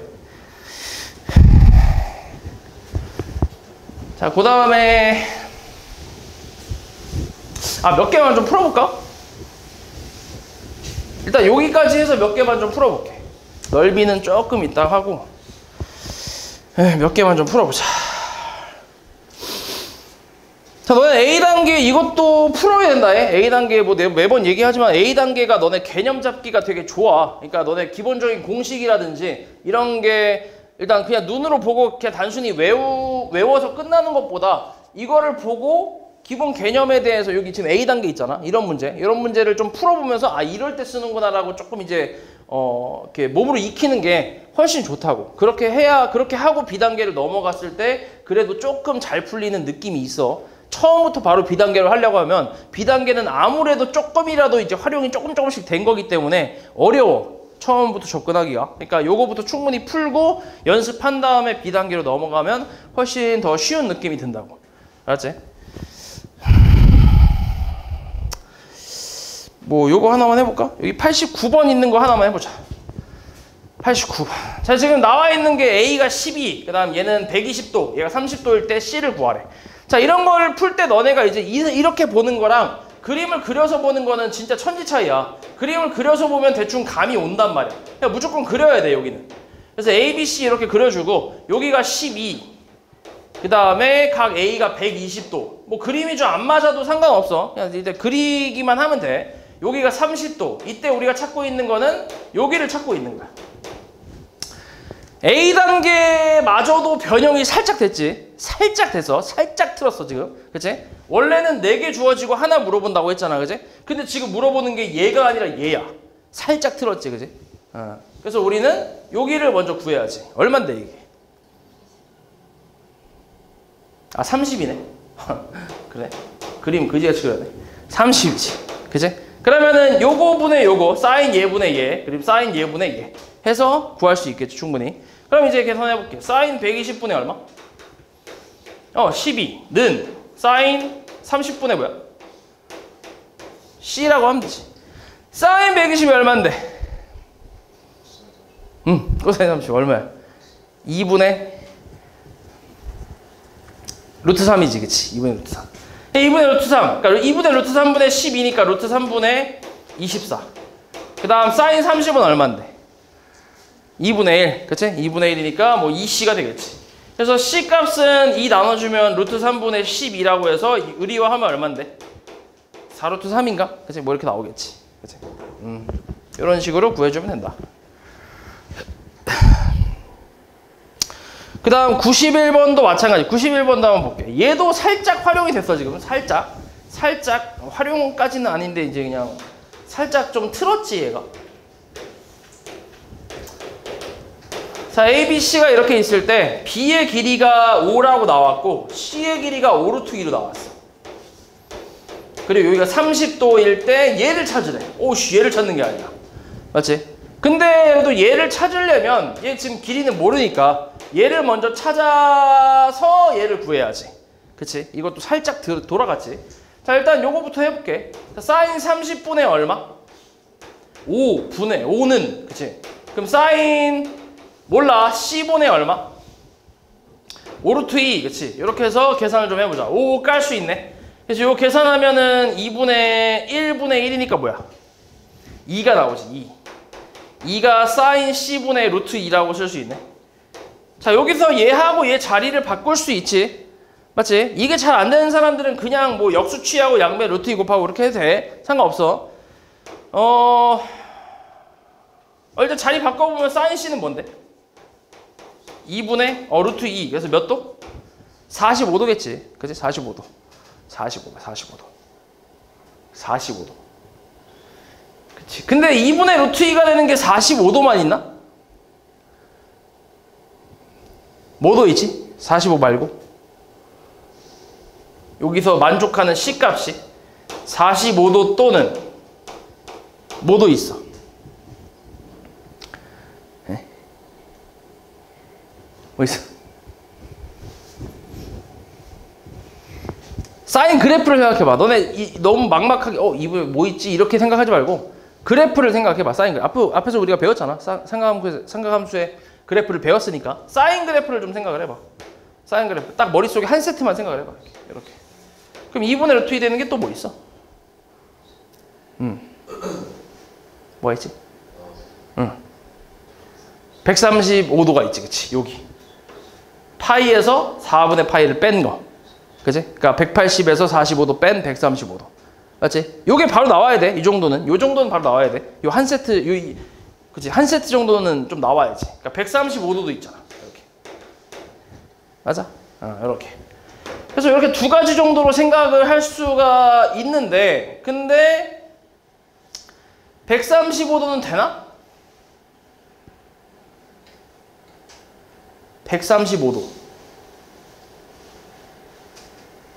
자, 그 다음에 몇 개만 좀 풀어볼까? 일단 여기까지 해서 몇 개만 좀 풀어볼게. 넓이는 조금 이따 하고 몇 개만 좀 풀어보자. 자, 너네 A단계 이것도 풀어야 된다. A단계 뭐 매번 얘기하지만 A단계가 너네 개념 잡기가 되게 좋아. 그러니까 너네 기본적인 공식이라든지 이런 게 일단 그냥 눈으로 보고 그냥 단순히 외워서 끝나는 것보다 이거를 보고 기본 개념에 대해서 여기 지금 A단계 있잖아. 이런 문제를 좀 풀어보면서 이럴 때 쓰는구나라고 조금 이제 이렇게 몸으로 익히는 게 훨씬 좋다고. 그렇게 해야, 그렇게 하고 B단계를 넘어갔을 때 그래도 조금 잘 풀리는 느낌이 있어. 처음부터 바로 B단계로 하려고 하면 B단계는 아무래도 조금이라도 이제 활용이 조금씩 된 거기 때문에 어려워. 처음부터 접근하기가. 그러니까 요거부터 충분히 풀고 연습한 다음에 B단계로 넘어가면 훨씬 더 쉬운 느낌이 든다고. 알았지? 뭐 요거 하나만 해볼까? 여기 89번 있는 거 하나만 해보자. 89번. 자, 지금 나와 있는 게 A가 12, 그 다음 얘는 120도, 얘가 30도일 때 C를 구하래. 자, 이런 걸 풀 때 너네가 이제 이렇게 보는 거랑 그림을 그려서 보는 거는 진짜 천지 차이야. 그림을 그려서 보면 대충 감이 온단 말이야. 그냥 무조건 그려야 돼, 여기는. 그래서 A, B, C 이렇게 그려주고 여기가 12, 그 다음에 각 A가 120도. 뭐 그림이 좀 안 맞아도 상관없어. 그냥 이제 그리기만 하면 돼. 여기가 30도. 이때 우리가 찾고 있는 거는 여기를 찾고 있는 거야. A단계마저도 변형이 살짝 됐지. 살짝 됐어. 살짝 틀었어, 지금. 그치? 원래는 4개 주어지고 하나 물어본다고 했잖아. 그치? 근데 지금 물어보는 게 얘가 아니라 얘야. 살짝 틀었지. 그치? 그래서 우리는 여기를 먼저 구해야지. 얼만데, 이게? 30이네. 그래. 그림 그지같이 그려야 돼. 30이지. 그치? 그러면은 요거 분의 요거, 사인 얘분의 얘, 그리고 사인 얘분의 얘 해서 구할 수 있겠지, 충분히. 그럼 이제 계산해볼게. 사인 120분의 얼마? 12는 사인 30분의 뭐야? C라고 하면 되지. 사인 120이 얼만데? 코사인 30 얼마야? 2분의 루트 3이지, 그치? 2분의 루트 3. 2분의 루트 3. 그러니까 2분의 루트 3분의 12니까 루트 3분의 24. 그 다음 사인 30은 얼만데? 2분의 1. 그치? 2분의 1이니까 뭐 2C가 되겠지. 그래서 C 값은 2 나눠주면 루트 3분의 12라고 해서 의리화하면 얼만데? 4루트 3인가? 그치? 뭐 이렇게 나오겠지. 그치? 이런 식으로 구해주면 된다. 그 다음 91번도 마찬가지. 91번도 한번 볼게. 얘도 살짝 활용이 됐어, 지금. 살짝 활용까지는 아닌데 이제 그냥 살짝 좀 틀었지, 얘가. 자, A, B, C가 이렇게 있을 때 B의 길이가 5라고 나왔고 C의 길이가 5루트 2로 나왔어. 그리고 여기가 30도일 때 얘를 찾으래. 오씨, 얘를 찾는 게 아니야. 맞지? 근데 그래도 얘를 찾으려면 얘 지금 길이는 모르니까 얘를 먼저 찾아서 얘를 구해야지. 그치? 이것도 살짝 돌아갔지. 자, 일단 요거부터 해볼게. 자, 사인 30분의 얼마? 5분의 5는 그치? 그럼 사인 몰라. C분의 얼마? 5루트 2. 그치? 이렇게 해서 계산을 좀 해보자. 5 깔 수 있네. 그래서 이거 계산하면은 2분의 1분의 1이니까 뭐야? 2가 나오지. 2. 2가 사인 C분의 루트 2라고 쓸 수 있네. 자, 여기서 얘하고 얘 자리를 바꿀 수 있지. 맞지? 이게 잘 안 되는 사람들은 그냥 뭐 역수 취하고 양배 루트 2 곱하고 그렇게 해도 돼. 상관없어. 일단 자리 바꿔보면 사인 C는 뭔데? 2분의 루트 2. 그래서 몇 도? 45도겠지. 그치? 45도. 45도. 그치. 근데 2분의 루트 2가 되는 게 45도만 있나? 뭐도 있지? 45 말고. 여기서 만족하는 C 값이 45도 또는 뭐도 있어. 뭐 있어? 사인 그래프를 생각해봐. 너네 너무 막막하게 이거 뭐 있지? 이렇게 생각하지 말고 그래프를 생각해봐. 사인 그래프. 앞에서 우리가 배웠잖아. 삼각함수의 그래프를 배웠으니까 사인 그래프를 좀 생각을 해봐. 사인 그래프. 딱 머릿속에 한 세트만 생각을 해봐. 이렇게. 그럼 2분의 루트 2 되는 게 또 뭐 있어? 뭐가 있지? 135도가 있지. 그치? 여기. 파이에서 4분의 파이를 뺀 거. 그치? 그러니까 180에서 45도 뺀 135도. 맞지? 요게 바로 나와야 돼. 이 정도는. 요 정도는 바로 나와야 돼. 요 한 세트, 그치? 한 세트 정도는 좀 나와야지. 그러니까 135도도 있잖아. 이렇게. 맞아? 이렇게. 그래서 이렇게 두 가지 정도로 생각을 할 수가 있는데, 근데 135도는 되나? 135도.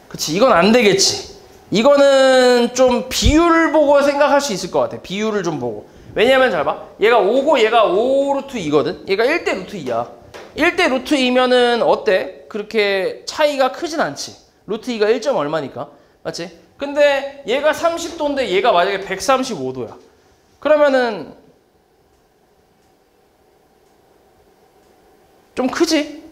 그치, 이건 안 되겠지. 이거는 좀 비율을 보고 생각할 수 있을 것 같아. 비율을 좀 보고. 왜냐면 잘 봐. 얘가 5고 얘가 5 루트 2거든. 얘가 1대 루트 2야. 1대 루트 2면은 어때? 그렇게 차이가 크진 않지. 루트 2가 1점 얼마니까. 맞지? 근데 얘가 30도인데 얘가 만약에 135도야. 그러면은 좀 크지?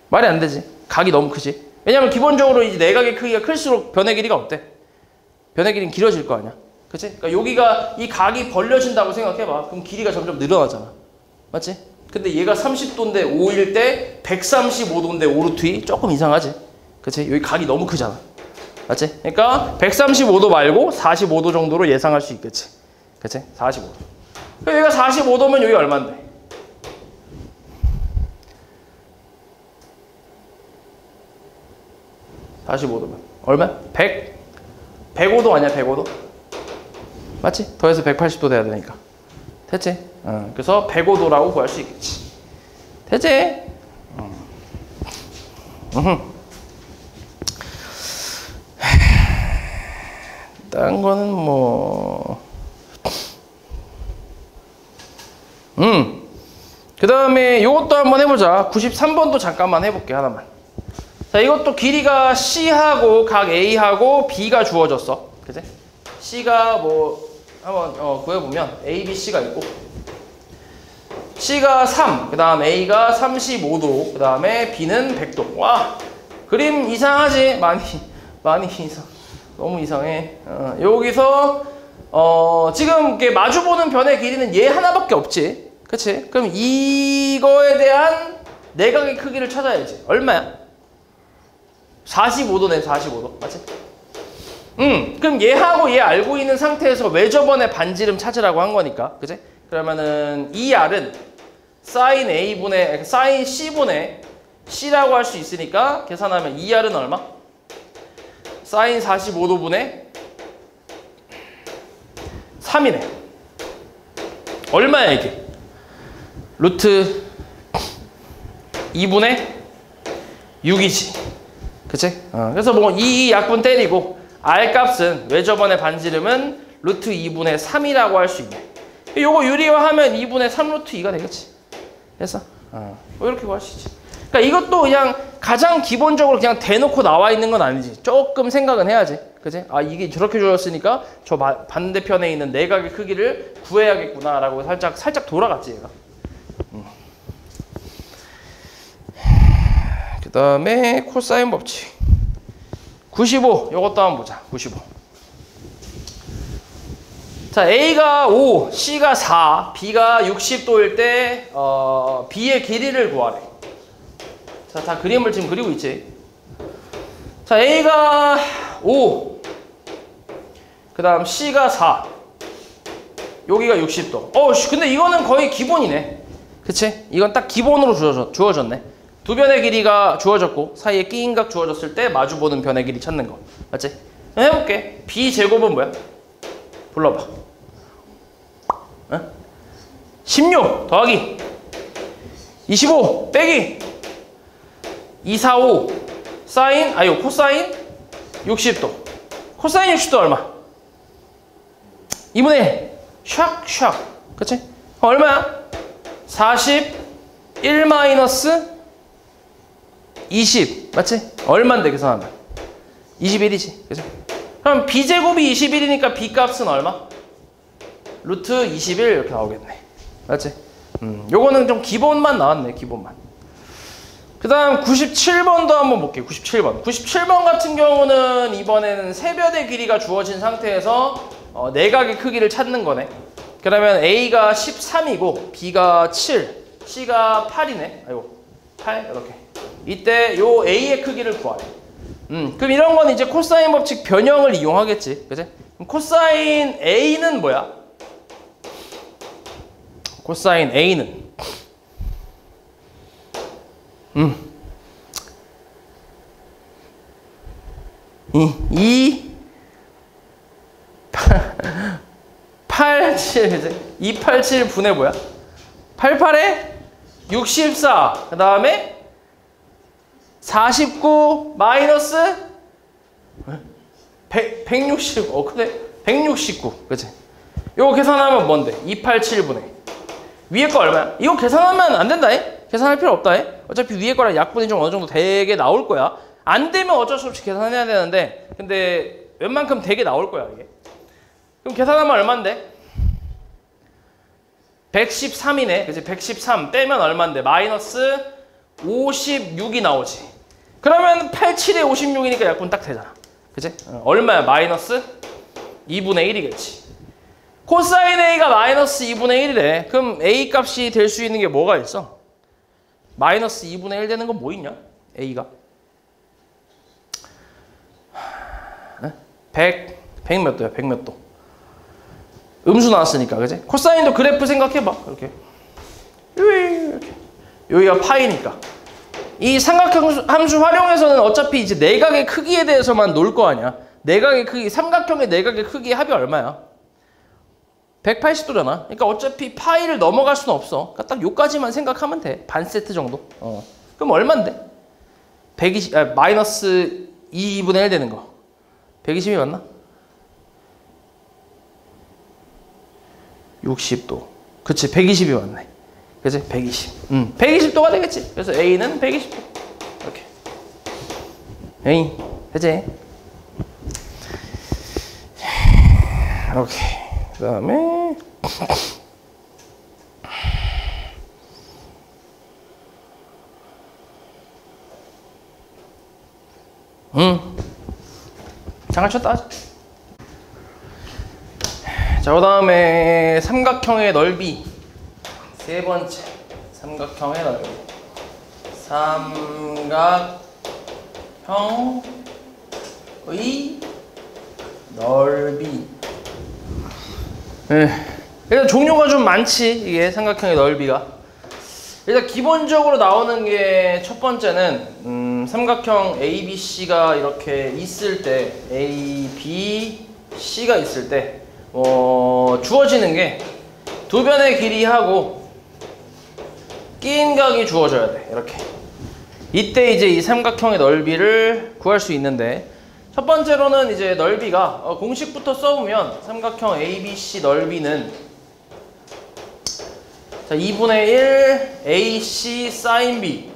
말이 안 되지. 각이 너무 크지. 왜냐면 기본적으로 이제 내각의 크기가 클수록 변의 길이가 어때? 변의 길이는 길어질 거 아니야. 그치? 그러니까 여기가 이 각이 벌려진다고 생각해봐. 그럼 길이가 점점 늘어나잖아. 맞지? 근데 얘가 30도인데 5일 때 135도인데 5루트 2 조금 이상하지. 그치? 여기 각이 너무 크잖아. 맞지? 그러니까 135도 말고 45도 정도로 예상할 수 있겠지. 그치? 45도. 그럼 여기가 45도면 여기 얼만데? 45도면 얼마? 105도 아니야? 105도? 맞지? 더해서 180도 돼야 되니까. 됐지? 그래서 105도라고 구할 수 있겠지. 됐지? 딴 거는 뭐 그 다음에 요것도 한번 해보자. 93번도 잠깐만 해볼게. 하나만. 자, 이것도 길이가 C하고 각 A하고 B가 주어졌어. 그치? C가 뭐 한번 구해보면 A, B, C가 있고 C가 3, 그 다음 A가 35도, 그 다음에 B는 100도. 와, 그림 이상하지? 많이 이상. 너무 이상해. 여기서 지금 이렇게 마주보는 변의 길이는 얘 하나밖에 없지. 그치? 그럼 이거에 대한 내각의 크기를 찾아야지. 얼마야? 45도네, 45도. 맞지? 그럼 얘하고 얘 알고 있는 상태에서 외접원의 반지름 찾으라고 한 거니까. 그치? 그러면은 이 R은 사인 A분의, 사인 C분의 C라고 할 수 있으니까 계산하면 이 R은 얼마? 사인 45도분의 3이네. 얼마야 이게? 루트 2분의 6이지. 그치? 그래서 뭐 이 약분 때리고 R 값은 외접원의 반지름은 루트 2분의 3이라고 할 수 있네. 요거 유리화하면 2분의 3 루트 2가 되겠지. 됐어? 뭐 이렇게 구할 수 있지. 그러니까 이것도 그냥 가장 기본적으로 그냥 대놓고 나와 있는 건 아니지. 조금 생각은 해야지. 그치? 이게 저렇게 주었으니까 저 반대편에 있는 내각의 크기를 구해야겠구나라고 살짝 돌아갔지, 얘가. 그 다음에 코사인 법칙. 95. 요것도 한번 보자. 95. 자, A가 5, C가 4, B가 60도일 때 B의 길이를 구하래. 자, 다 그림을 지금 그리고 있지. 자, A가 5, 그 다음 C가 4, 여기가 60도. 근데 이거는 거의 기본이네. 그치? 이건 딱 기본으로 주어졌네. 두 변의 길이가 주어졌고 사이에 끼인각 주어졌을 때 마주보는 변의 길이 찾는 거. 맞지? 해볼게. B제곱은 뭐야? 불러봐. 16 더하기 25 빼기 245 코사인 60도. 코사인 60도 얼마? 2분의 1 샥샥. 그치? 얼마야? 41 마이너스 20 맞지? 얼만데 계산하면? 21이지. 그치? 그럼 B제곱이 21이니까 B값은 얼마? 루트 21 이렇게 나오겠네. 맞지? 요거는 좀 기본만 나왔네. 기본만. 그 다음 97번도 한번 볼게요. 97번. 97번 같은 경우는 이번에는 세 변의 길이가 주어진 상태에서 내각의 크기를 찾는 거네. 그러면 A가 13이고 B가 7, C가 8이네. 아이고 8 이렇게. 이때 요 A의 크기를 구하래. 그럼 이런 건 이제 코사인 법칙 변형을 이용하겠지. 그치? 그럼 코사인 A는 뭐야? 코사인 A는 287 분의 뭐야? 88에 64. 그 다음에 49 마이너스 160. 그래. 169. 그치? 요거 계산하면 뭔데? 287분의. 위에 거 얼마야? 이거 계산하면 안 된다. 계산할 필요 없다. 어차피 위에 거랑 약분이 좀 어느 정도 되게 나올 거야. 안 되면 어쩔 수 없이 계산해야 되는데, 근데 웬만큼 되게 나올 거야, 이게. 그럼 계산하면 얼만데? 113이네. 그치? 113 빼면 얼만데? 마이너스 56이 나오지. 그러면 87에 56이니까 약분 딱 되잖아. 그치? 얼마야? 마이너스 2분의 1이겠지. 코사인 A가 마이너스 2분의 1이래. 그럼 A 값이 될 수 있는 게 뭐가 있어? 마이너스 2분의 1 되는 건 뭐 있냐? A가 100 몇 도야? 100 몇 도. 음수 나왔으니까. 그치? 코사인도 그래프 생각해봐. 이렇게 여기가 파이니까. 이 삼각함수 활용해서는 어차피 이제 내각의 크기에 대해서만 놀 거 아니야. 내각의 크기, 삼각형의 내각의 크기의 합이 얼마야? 180도잖아. 그러니까 어차피 파이를 넘어갈 수는 없어. 그러니까 딱 요까지만 생각하면 돼. 반 세트 정도. 그럼 얼만데? 120, 마이너스 2분의 1 되는 거. 120이 맞나? 60도. 그치, 120이 맞네. 그치, 120. 120도가 되겠지. 그래서 A는 120도. 이렇게. 에이, 되지? 오케이. 그 다음에 장을 쳤다 하자. 자, 그 다음에 삼각형의 넓이. 세 번째, 삼각형의 넓이. 삼각형의 넓이. 일단 종류가 좀 많지. 이게 삼각형의 넓이가. 일단 기본적으로 나오는 게 첫 번째는 삼각형 ABC가 이렇게 있을 때, ABC가 있을 때 주어지는 게 두 변의 길이하고 끼인 각이 주어져야 돼. 이렇게. 이때 이제 이 삼각형의 넓이를 구할 수 있는데, 첫 번째로는 이제 넓이가 공식부터 써보면 삼각형 ABC 넓이는 자 2분의 1 AC sin B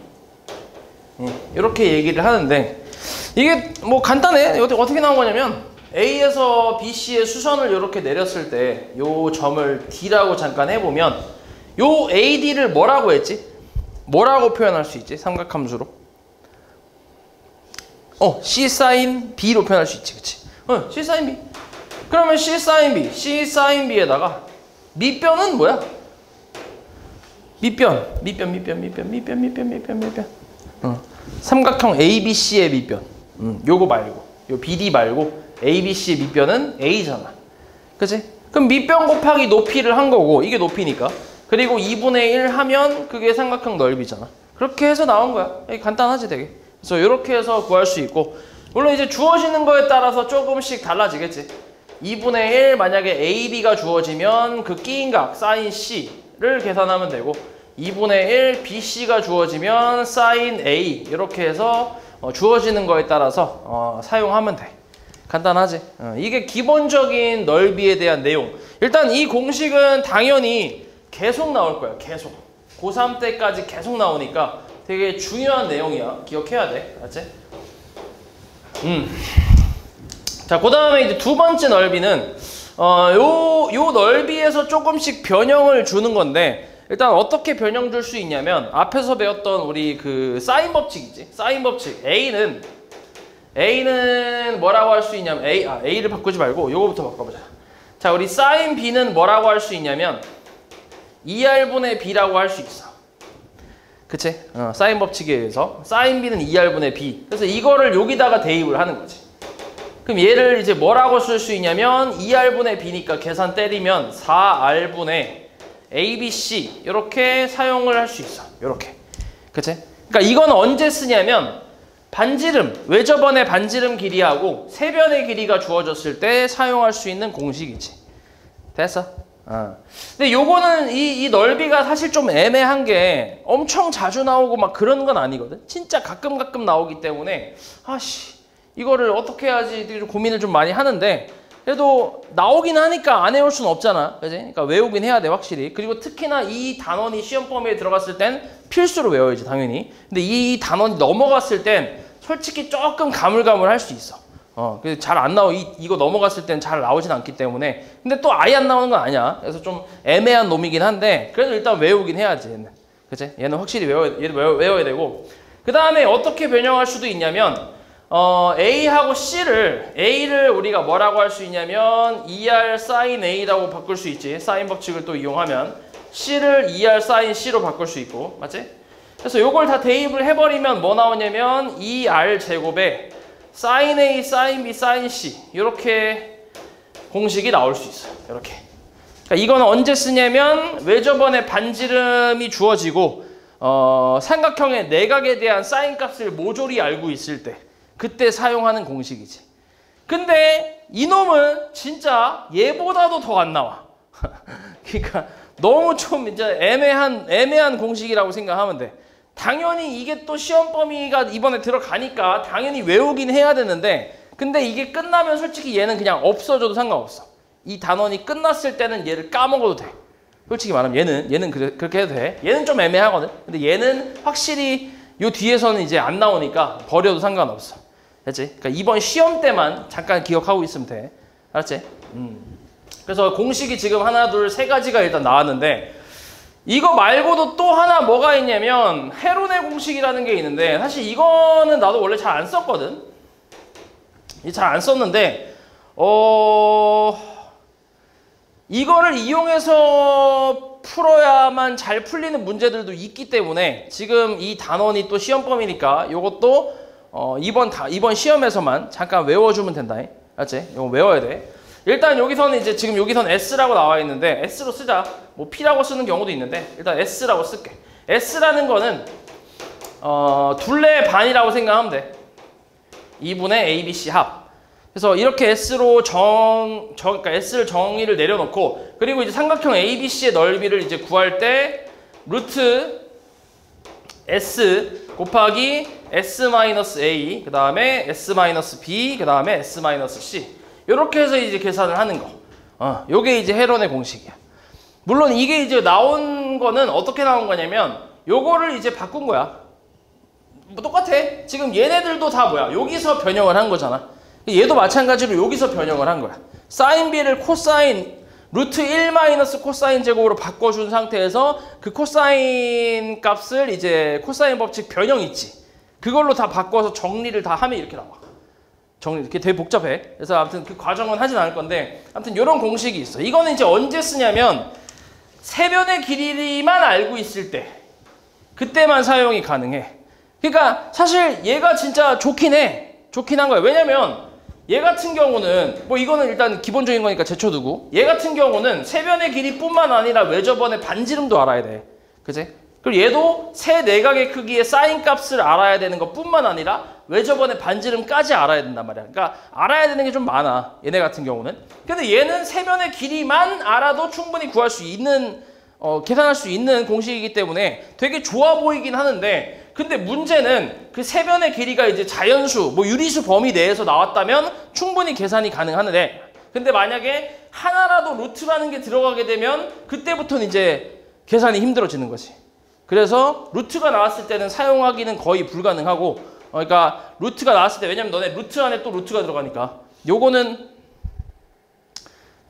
이렇게 얘기를 하는데, 이게 뭐 간단해. 어떻게 나온 거냐면 A에서 BC의 수선을 이렇게 내렸을 때 요 점을 D라고 잠깐 해보면 요 AD를 뭐라고 했지? 뭐라고 표현할 수 있지? 삼각함수로 C sin B로 표현할 수 있지. 그치? C sin B. 그러면 C 사인 B, C 사인 B에다가 밑변은 뭐야? 밑변. 삼각형 ABC의 밑변. 요거 말고, 요 BD 말고 ABC의 밑변은 A잖아. 그치? 그럼 밑변 곱하기 높이를 한 거고, 이게 높이니까. 그리고 2분의 1 하면 그게 삼각형 넓이잖아. 그렇게 해서 나온 거야. 간단하지 되게. 그래서 이렇게 해서 구할 수 있고, 물론 이제 주어지는 거에 따라서 조금씩 달라지겠지. 2분의 1 만약에 AB가 주어지면 그 끼인 각 사인 C를 계산하면 되고, 2분의 1 BC가 주어지면 사인 A 이렇게 해서 주어지는 거에 따라서 사용하면 돼. 간단하지? 이게 기본적인 넓이에 대한 내용. 일단 이 공식은 당연히 계속 나올 거야. 계속. 고3 때까지 계속 나오니까 되게 중요한 내용이야. 기억해야 돼. 알았지? 자, 그 다음에 이제 두 번째 넓이는 요 넓이에서 조금씩 변형을 주는 건데, 일단 어떻게 변형 줄 수 있냐면 앞에서 배웠던 우리 그 사인 법칙이지. 사인 법칙. A는 뭐라고 할 수 있냐면 A를 바꾸지 말고 요거부터 바꿔보자. 자, 우리 사인 B는 뭐라고 할 수 있냐면 2R분의 B라고 할 수 있어. 그치? 사인 법칙에 의해서 사인 B는 2R분의 B. 그래서 이거를 여기다가 대입을 하는 거지. 그럼 얘를 이제 뭐라고 쓸 수 있냐면 2R분의 B니까 계산 때리면 4R분의 ABC 이렇게 사용을 할 수 있어. 이렇게. 그치? 그러니까 이건 언제 쓰냐면 반지름, 외접원의 반지름 길이하고 세변의 길이가 주어졌을 때 사용할 수 있는 공식이지. 됐어? 근데 요거는 이 넓이가 사실 좀 애매한 게 엄청 자주 나오고 막 그런 건 아니거든. 진짜 가끔 나오기 때문에 이거를 어떻게 해야지 고민을 좀 많이 하는데, 그래도 나오긴 하니까 안 외울 수는 없잖아. 그지? 그러니까 외우긴 해야 돼, 확실히. 그리고 특히나 이 단원이 시험 범위에 들어갔을 땐 필수로 외워야지, 당연히. 근데 이 단원이 넘어갔을 땐 솔직히 조금 가물가물할 수 있어. 그래서 잘 안 나오. 이거 넘어갔을 땐 잘 나오진 않기 때문에. 근데 또 아예 안 나오는 건 아니야. 그래서 좀 애매한 놈이긴 한데, 그래도 일단 외우긴 해야지, 얘는. 그치? 얘는 확실히 외워야 되고. 그 다음에 어떻게 변형할 수도 있냐면, A하고 A를 우리가 뭐라고 할 수 있냐면 2R 사인 A라고 바꿀 수 있지. 사인 법칙을 또 이용하면 C를 2R 사인 C로 바꿀 수 있고, 맞지? 그래서 요걸 다 대입을 해버리면 뭐 나오냐면 2R 제곱에 사인 A, 사인 B, 사인 C 이렇게 공식이 나올 수 있어요. 이렇게. 그러니까 이건 언제 쓰냐면 외접원의 반지름이 주어지고 삼각형의 내각에 대한 사인 값을 모조리 알고 있을 때 그때 사용하는 공식이지. 근데 이놈은 진짜 얘보다도 더 안 나와. 그러니까 너무 좀 이제 애매한 공식이라고 생각하면 돼. 당연히 이게 또 시험 범위가 이번에 들어가니까 당연히 외우긴 해야 되는데, 근데 이게 끝나면 솔직히 얘는 그냥 없어져도 상관없어. 이 단원이 끝났을 때는 얘를 까먹어도 돼. 솔직히 말하면 얘는 그렇게 해도 돼. 얘는 좀 애매하거든. 근데 얘는 확실히 요 뒤에서는 이제 안 나오니까 버려도 상관없어. 알지? 그러니까 이번 시험 때만 잠깐 기억하고 있으면 돼. 알았지? 그래서 공식이 지금 하나, 둘, 세 가지가 일단 나왔는데, 이거 말고도 또 하나 뭐가 있냐면 헤론의 공식이라는 게 있는데, 사실 이거는 나도 원래 잘 안 썼거든. 잘 안 썼는데 이거를 이용해서 풀어야만 잘 풀리는 문제들도 있기 때문에 지금 이 단원이 또 시험 범위니까 요것도 이번 시험에서만 잠깐 외워주면 된다. 알았지? 이거 외워야 돼. 일단 여기서는 이제 지금 여기서는 S라고 나와 있는데 S로 쓰자. 뭐 P라고 쓰는 경우도 있는데 일단 S라고 쓸게. S라는 거는 둘레의 반이라고 생각하면 돼. 2분의 ABC 합. 그래서 이렇게 S로 그러니까 S를 정의를 내려놓고, 그리고 이제 삼각형 ABC의 넓이를 이제 구할 때 루트 S 곱하기 S-A, 그 다음에 S-B, 그 다음에 S-C. 이렇게 해서 이제 계산을 하는 거. 요게 이제 헤론의 공식이야. 물론 이게 이제 나온 거는 어떻게 나온 거냐면 요거를 이제 바꾼 거야. 뭐 똑같아. 지금 얘네들도 다 뭐야? 여기서 변형을 한 거잖아. 얘도 마찬가지로 여기서 변형을 한 거야. 사인 B를 코사인 루트 1 마이너스 코사인 제곱으로 바꿔준 상태에서 그 코사인 값을 이제 코사인 법칙 변형 있지. 그걸로 다 바꿔서 정리를 다 하면 이렇게 나와. 이렇게 되게 복잡해. 그래서 아무튼 그 과정은 하진 않을 건데 아무튼 이런 공식이 있어. 이거는 이제 언제 쓰냐면 세변의 길이만 알고 있을 때 그때만 사용이 가능해. 그러니까 사실 얘가 진짜 좋긴 해. 좋긴 한 거야. 왜냐면 얘 같은 경우는 뭐 이거는 일단 기본적인 거니까 제쳐두고 얘 같은 경우는 세변의 길이뿐만 아니라 외접원의 반지름도 알아야 돼. 그치? 그리고 얘도 세 내각의 크기의 사인 값을 알아야 되는 것뿐만 아니라 외접원의 반지름까지 알아야 된단 말이야. 그러니까 알아야 되는 게 좀 많아. 얘네 같은 경우는. 근데 얘는 세변의 길이만 알아도 충분히 구할 수 있는 계산할 수 있는 공식이기 때문에 되게 좋아 보이긴 하는데 근데 문제는 그 세변의 길이가 이제 자연수, 뭐 유리수 범위 내에서 나왔다면 충분히 계산이 가능하는데 근데 만약에 하나라도 루트라는 게 들어가게 되면 그때부터는 이제 계산이 힘들어지는 거지. 그래서 루트가 나왔을 때는 사용하기는 거의 불가능하고 그러니까 루트가 나왔을 때 왜냐면 너네 루트 안에 또 루트가 들어가니까 요거는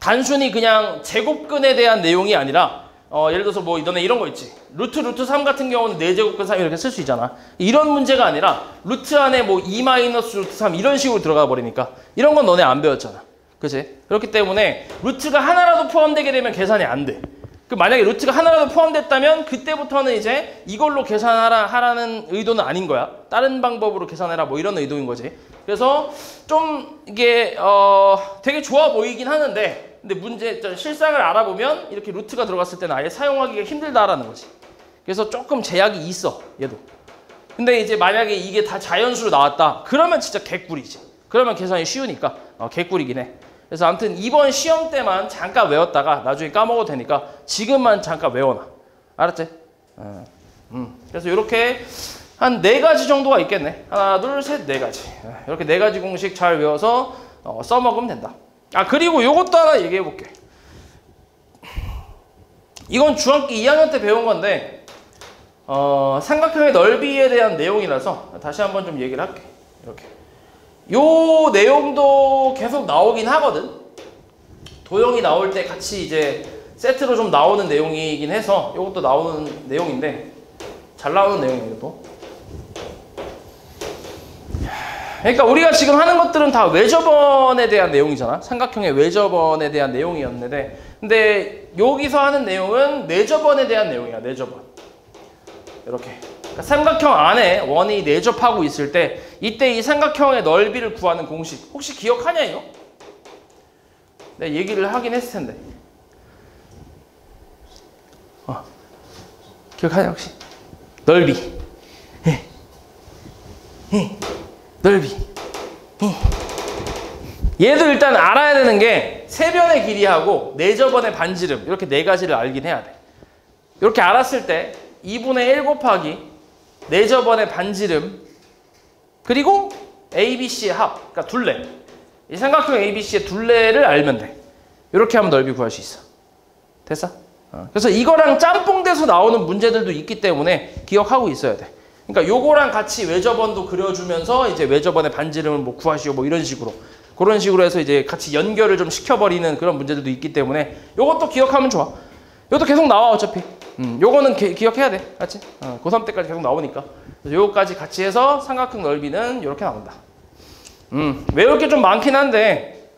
단순히 그냥 제곱근에 대한 내용이 아니라 예를 들어서 뭐 너네 이런 거 있지. 루트 3 같은 경우는 4제곱근 3 이렇게 쓸 수 있잖아. 이런 문제가 아니라 루트 안에 뭐 2-루트 3 이런 식으로 들어가 버리니까 이런 건 너네 안 배웠잖아. 그치? 그렇기 때문에 루트가 하나라도 포함되게 되면 계산이 안 돼. 그 만약에 루트가 하나라도 포함됐다면 그때부터는 이제 이걸로 계산하라는 의도는 아닌 거야. 다른 방법으로 계산해라 뭐 이런 의도인 거지. 그래서 좀 이게 되게 좋아 보이긴 하는데 근데 문제 실상을 알아보면 이렇게 루트가 들어갔을 때는 아예 사용하기가 힘들다라는 거지. 그래서 조금 제약이 있어 얘도. 근데 이제 만약에 이게 다 자연수로 나왔다 그러면 진짜 개꿀이지. 그러면 계산이 쉬우니까 개꿀이긴 해. 그래서 아무튼 이번 시험 때만 잠깐 외웠다가 나중에 까먹어도 되니까 지금만 잠깐 외워놔. 알았지? 그래서 이렇게 한 4가지 정도가 있겠네. 하나, 둘, 셋, 4가지. 이렇게 4가지 공식 잘 외워서 써먹으면 된다. 아 그리고 요것도 하나 얘기해 볼게. 이건 중학교 2학년 때 배운 건데 삼각형의 넓이에 대한 내용이라서 다시 한번 좀 얘기를 할게. 이렇게 요 내용도 계속 나오긴 하거든. 도형이 나올 때 같이 이제 세트로 좀 나오는 내용이긴 해서 요것도 나오는 내용인데 잘 나오는 내용이에요 또. 그러니까 우리가 지금 하는 것들은 다 외접원에 대한 내용이잖아. 삼각형의 외접원에 대한 내용이었는데 근데 여기서 하는 내용은 내접원에 대한 내용이야. 내접원. 이렇게 그러니까 삼각형 안에 원이 내접하고 있을 때 이때 이 삼각형의 넓이를 구하는 공식 혹시 기억하냐 이거? 내가 얘기를 하긴 했을 텐데 기억하냐 혹시? 넓이 넓이 얘도 일단 알아야 되는 게 세변의 길이하고 내접원의 반지름 이렇게 4가지를 알긴 해야 돼. 이렇게 알았을 때 2분의 1 곱하기 내접원의 반지름 그리고 ABC의 합 그러니까 둘레 이 삼각형 ABC의 둘레를 알면 돼. 이렇게 하면 넓이 구할 수 있어. 됐어? 그래서 이거랑 짬뽕돼서 나오는 문제들도 있기 때문에 기억하고 있어야 돼. 그러니까 요거랑 같이 외접원도 그려주면서 이제 외접원의 반지름을 뭐 구하시오 뭐 이런 식으로 그런 식으로 해서 이제 같이 연결을 좀 시켜버리는 그런 문제들도 있기 때문에 요것도 기억하면 좋아. 요것도 계속 나와 어차피. 요거는 기억해야 돼. 맞지? 고3 때까지 계속 나오니까. 그래서 요거까지 같이 해서 삼각형 넓이는 이렇게 나온다. 외울 게 좀 많긴 한데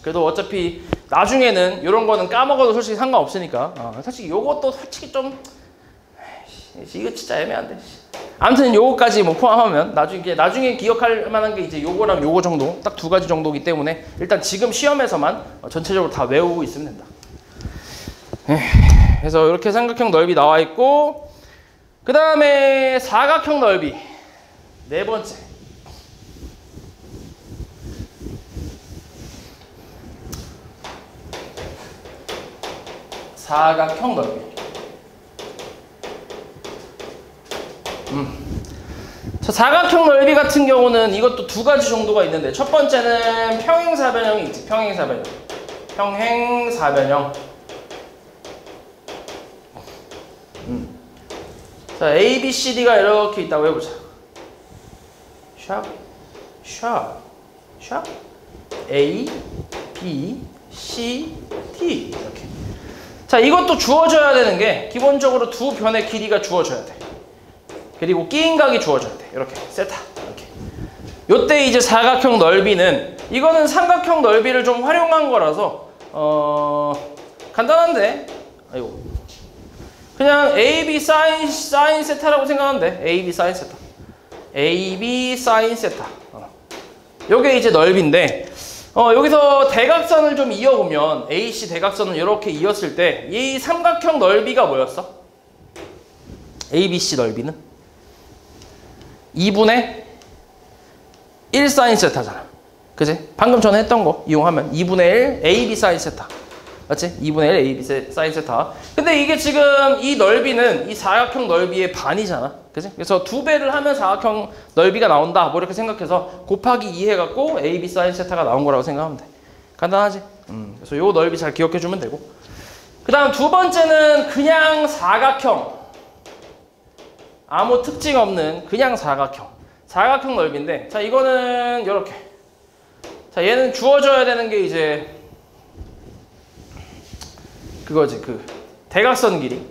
그래도 어차피 나중에는 이런 거는 까먹어도 솔직히 상관없으니까 사실 요것도 솔직히 좀 이거 진짜 애매한데. 아무튼 요거까지 뭐 포함하면 나중에 기억할 만한 게 이제 요거랑 요거 정도 딱 2가지 정도이기 때문에 일단 지금 시험에서만 전체적으로 다 외우고 있으면 된다. 그래서 이렇게 삼각형 넓이 나와 있고 그 다음에 사각형 넓이 4번째 사각형 넓이. 자, 사각형 넓이 같은 경우는 이것도 2가지 정도가 있는데 첫 번째는 평행사변형이 있지. 평행사변형. 자, A, B, C, D가 이렇게 있다고 해보자. 샵 A, B, C, D 이렇게. 자, 이것도 주어져야 되는 게 기본적으로 2변의 길이가 주어져야 돼. 그리고 끼인각이 주어져야 돼. 이렇게 세타 이렇게. 요때 이제 사각형 넓이는 이거는 삼각형 넓이를 좀 활용한 거라서 간단한데 아이고 그냥 AB 사인 세타라고 생각하면 돼. AB 사인 세타. AB 사인 세타. 요게 이제 넓이인데 여기서 대각선을 좀 이어보면 AC 대각선을 이렇게 이었을 때 이 삼각형 넓이가 뭐였어? ABC 넓이는 2분의 1 사인 세타잖아. 그지? 방금 전에 했던 거 이용하면 2분의 1 AB 사인 세타. 맞지? 2분의 1 AB 사인 세타. 근데 이게 지금 이 넓이는 이 사각형 넓이의 반이잖아. 그지? 그래서 2배를 하면 사각형 넓이가 나온다. 뭐 이렇게 생각해서 곱하기 2 해갖고 AB 사인 세타가 나온 거라고 생각하면 돼. 간단하지? 그래서 요 넓이 잘 기억해주면 되고. 그 다음 두 번째는 그냥 사각형. 아무 특징 없는 그냥 사각형. 사각형 넓이인데, 자, 이거는 요렇게. 자, 얘는 주어져야 되는 게 이제 그거지, 그 대각선 길이.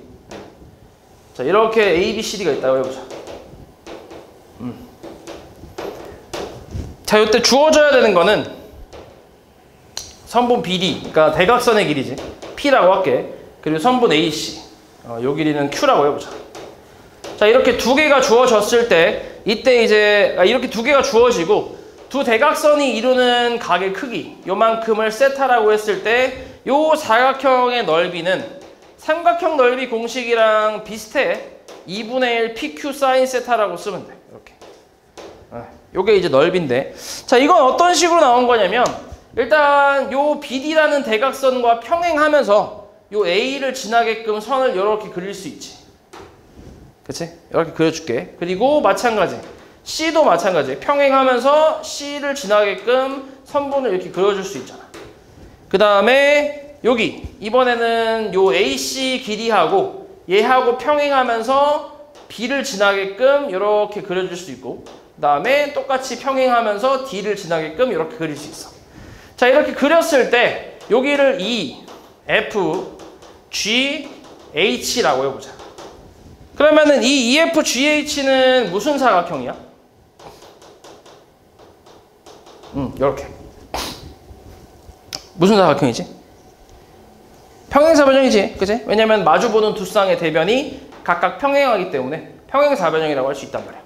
자, 이렇게 ABCD가 있다고 해보자. 자, 이때 주어져야 되는 거는 선분 BD, 그러니까 대각선의 길이지. P라고 할게. 그리고 선분 AC, 요 길이는 Q라고 해보자. 자, 이렇게 두 개가 주어졌을 때 이때 이제 이렇게 두 개가 주어지고 두 대각선이 이루는 각의 크기 요만큼을 세타라고 했을 때 요 사각형의 넓이는 삼각형 넓이 공식이랑 비슷해. 2분의 1 PQ 사인 세타라고 쓰면 돼. 이렇게. 요게 이제 넓이인데. 자, 이건 어떤 식으로 나온 거냐면 일단 요 BD라는 대각선과 평행하면서 요 A를 지나게끔 선을 이렇게 그릴 수 있지. 그치? 이렇게 그려줄게. 그리고 마찬가지. C도 마찬가지. 평행하면서 C를 지나게끔 선분을 이렇게 그려줄 수 있잖아. 그 다음에 여기 이번에는 요 AC 길이하고 얘하고 평행하면서 B를 지나게끔 이렇게 그려줄 수 있고 그 다음에 똑같이 평행하면서 D를 지나게끔 이렇게 그릴 수 있어. 자, 이렇게 그렸을 때 여기를 E, F, G, H라고 해보자. 그러면은 이 EFGH는 무슨 사각형이야? 이렇게. 무슨 사각형이지? 평행사변형이지. 그치? 왜냐면 마주보는 두 쌍의 대변이 각각 평행하기 때문에 평행사변형이라고 할 수 있단 말이야.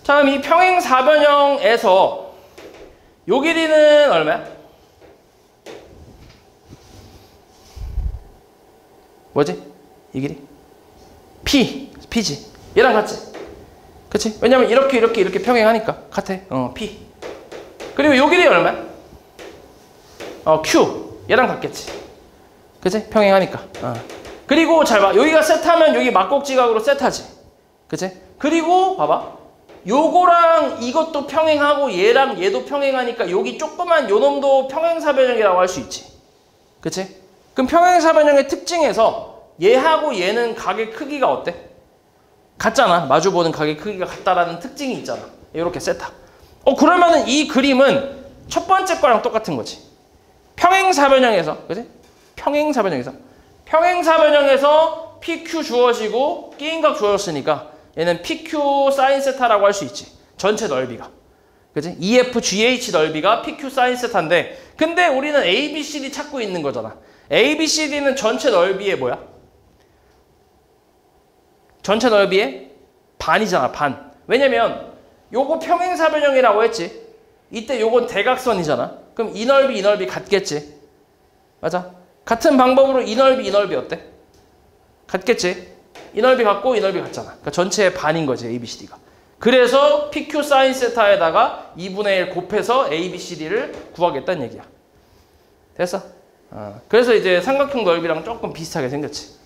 자, 그럼 이 평행사변형에서 요 길이는 얼마야? 뭐지? 이 길이? P지. 얘랑 같지? 그치? 왜냐면 이렇게 평행하니까 같아. P. 그리고 요 길이 얼마야? Q. 얘랑 같겠지. 그치? 평행하니까. 그리고 잘 봐. 여기가 세타면 여기 막곡지각으로 세타지. 그치? 그리고 봐봐. 요거랑 이것도 평행하고 얘랑 얘도 평행하니까 여기 조그만 요 놈도 평행사변형이라고 할 수 있지. 그치? 그럼 평행사변형의 특징에서 얘하고 얘는 각의 크기가 어때? 같잖아. 마주보는 각의 크기가 같다라는 특징이 있잖아. 이렇게 세타. 그러면은 이 그림은 첫 번째 거랑 똑같은 거지. 평행사변형에서, 그지? 평행사변형에서 PQ 주어지고 끼인각 주어졌으니까 얘는 PQ 사인 세타라고 할 수 있지. 전체 넓이가. 그지? EFGH 넓이가 PQ 사인 세타인데 근데 우리는 ABCD 찾고 있는 거잖아. ABCD는 전체 넓이의 뭐야? 전체 넓이의 반이잖아, 반. 왜냐면 요거 평행사변형이라고 했지. 이때 요건 대각선이잖아. 그럼 이 넓이 같겠지. 맞아. 같은 방법으로 이 넓이 어때? 같겠지. 이 넓이 같고 이 넓이 같잖아. 그러니까 전체의 반인 거지, ABCD가. 그래서 PQ 사인 세타에다가 2분의 1 곱해서 ABCD를 구하겠다는 얘기야. 됐어? 그래서 이제 삼각형 넓이랑 조금 비슷하게 생겼지.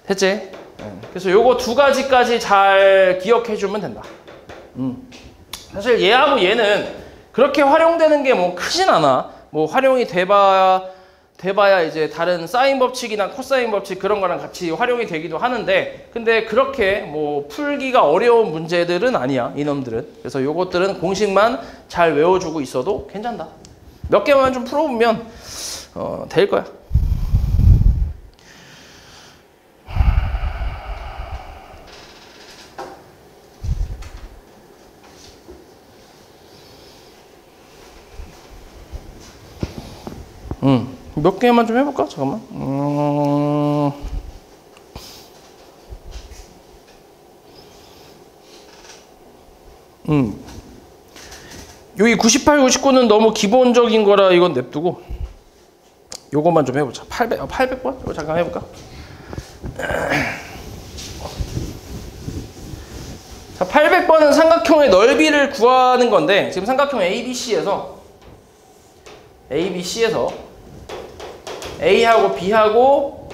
됐지? 그래서 요거 두 가지까지 잘 기억해주면 된다. 사실 얘하고 얘는 그렇게 활용되는 게 뭐 크진 않아. 뭐 활용이 돼봐야 이제 다른 사인 법칙이나 코사인 법칙 그런 거랑 같이 활용이 되기도 하는데 근데 그렇게 뭐 풀기가 어려운 문제들은 아니야, 이놈들은. 그래서 요것들은 공식만 잘 외워주고 있어도 괜찮다. 몇 개만 좀 풀어보면 될 거야. 몇 개만 좀 해볼까? 잠깐만. 여기 98, 99는 너무 기본적인 거라 이건 냅두고 요것만 좀 해보자. 800번? 이거 잠깐 해볼까? 자, 800번은 삼각형의 넓이를 구하는 건데 지금 삼각형 ABC에서 A하고 B하고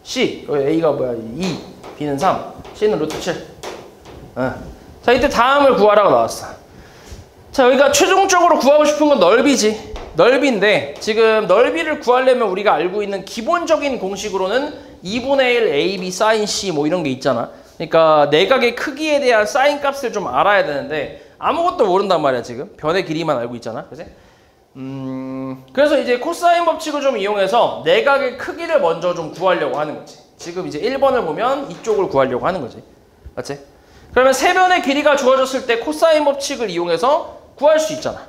C, 여기 A가 뭐야? 2, B는 3, C는 루트 7. 자, 이때 다음을 구하라고 나왔어. 자, 여기가 최종적으로 구하고 싶은 건 넓이지. 넓이인데 지금 넓이를 구하려면 우리가 알고 있는 기본적인 공식으로는 2분의 1 AB sin C 뭐 이런 게 있잖아. 그러니까 내각의 크기에 대한 사인 값을 좀 알아야 되는데 아무것도 모른단 말이야 지금. 변의 길이만 알고 있잖아. 그치? 그래서 이제 코사인 법칙을 좀 이용해서 내각의 크기를 먼저 좀 구하려고 하는 거지. 지금 이제 1번을 보면 이쪽을 구하려고 하는 거지. 맞지? 그러면 세 변의 길이가 주어졌을 때 코사인 법칙을 이용해서 구할 수 있잖아.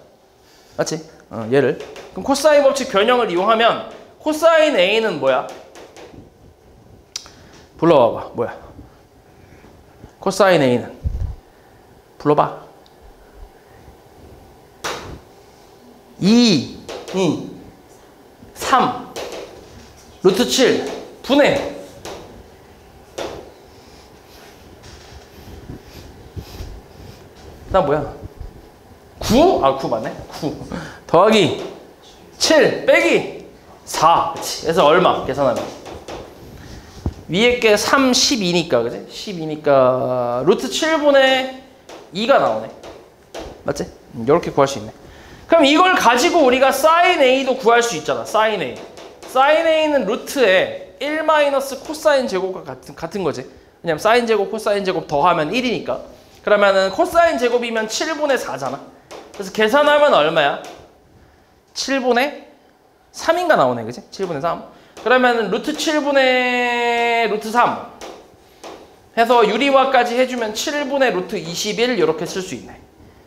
맞지? 얘를. 그럼 코사인 법칙 변형을 이용하면 코사인 A는 뭐야? 불러와봐. 뭐야? 코사인 A는 불러봐. 2, 3, 루트 7, 분의 나 뭐야? 9? 아, 9 맞네? 9 더하기 7 빼기 4. 그치? 그래서 얼마? 계산하면 위에 게 3, 12니까 그지? 12니까 루트 7분의 2가 나오네. 맞지? 이렇게 구할 수 있네. 그럼 이걸 가지고 우리가 sin A도 구할 수 있잖아. sin A. sin A는 루트에 1 마이너스 코사인 제곱과 같은 거지. 왜냐면 사인 제곱, 코사인 제곱 더하면 1이니까. 그러면은 코사인 제곱이면 7분의 4잖아. 그래서 계산하면 얼마야? 7분의 3인가 나오네. 그치? 7분의 3. 그러면은 루트 7분의 루트 3 해서 유리화까지 해주면 7분의 루트 21 이렇게 쓸 수 있네.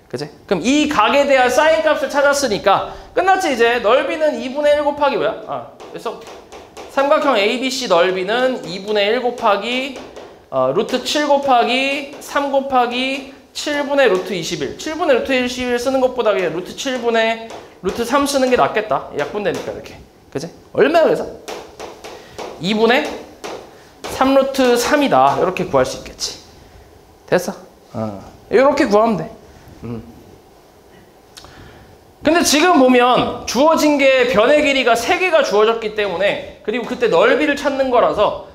그치? 그럼 이 각에 대한 사인 값을 찾았으니까 끝났지 이제. 넓이는 2분의 1 곱하기 뭐야? 그래서 삼각형 ABC 넓이는 2분의 1 곱하기 루트 7 곱하기 3 곱하기 7분의 루트 21. 7분의 루트 21 쓰는 것보다 그냥 루트 7분의 루트 3 쓰는 게 낫겠다. 약분되니까 이렇게. 그치? 얼마야 그래서? 2분의 3 루트 3이다. 이렇게 구할 수 있겠지. 됐어? 이렇게 구하면 돼. 근데 지금 보면 주어진 게 변의 길이가 3개가 주어졌기 때문에 그리고 그때 넓이를 찾는 거라서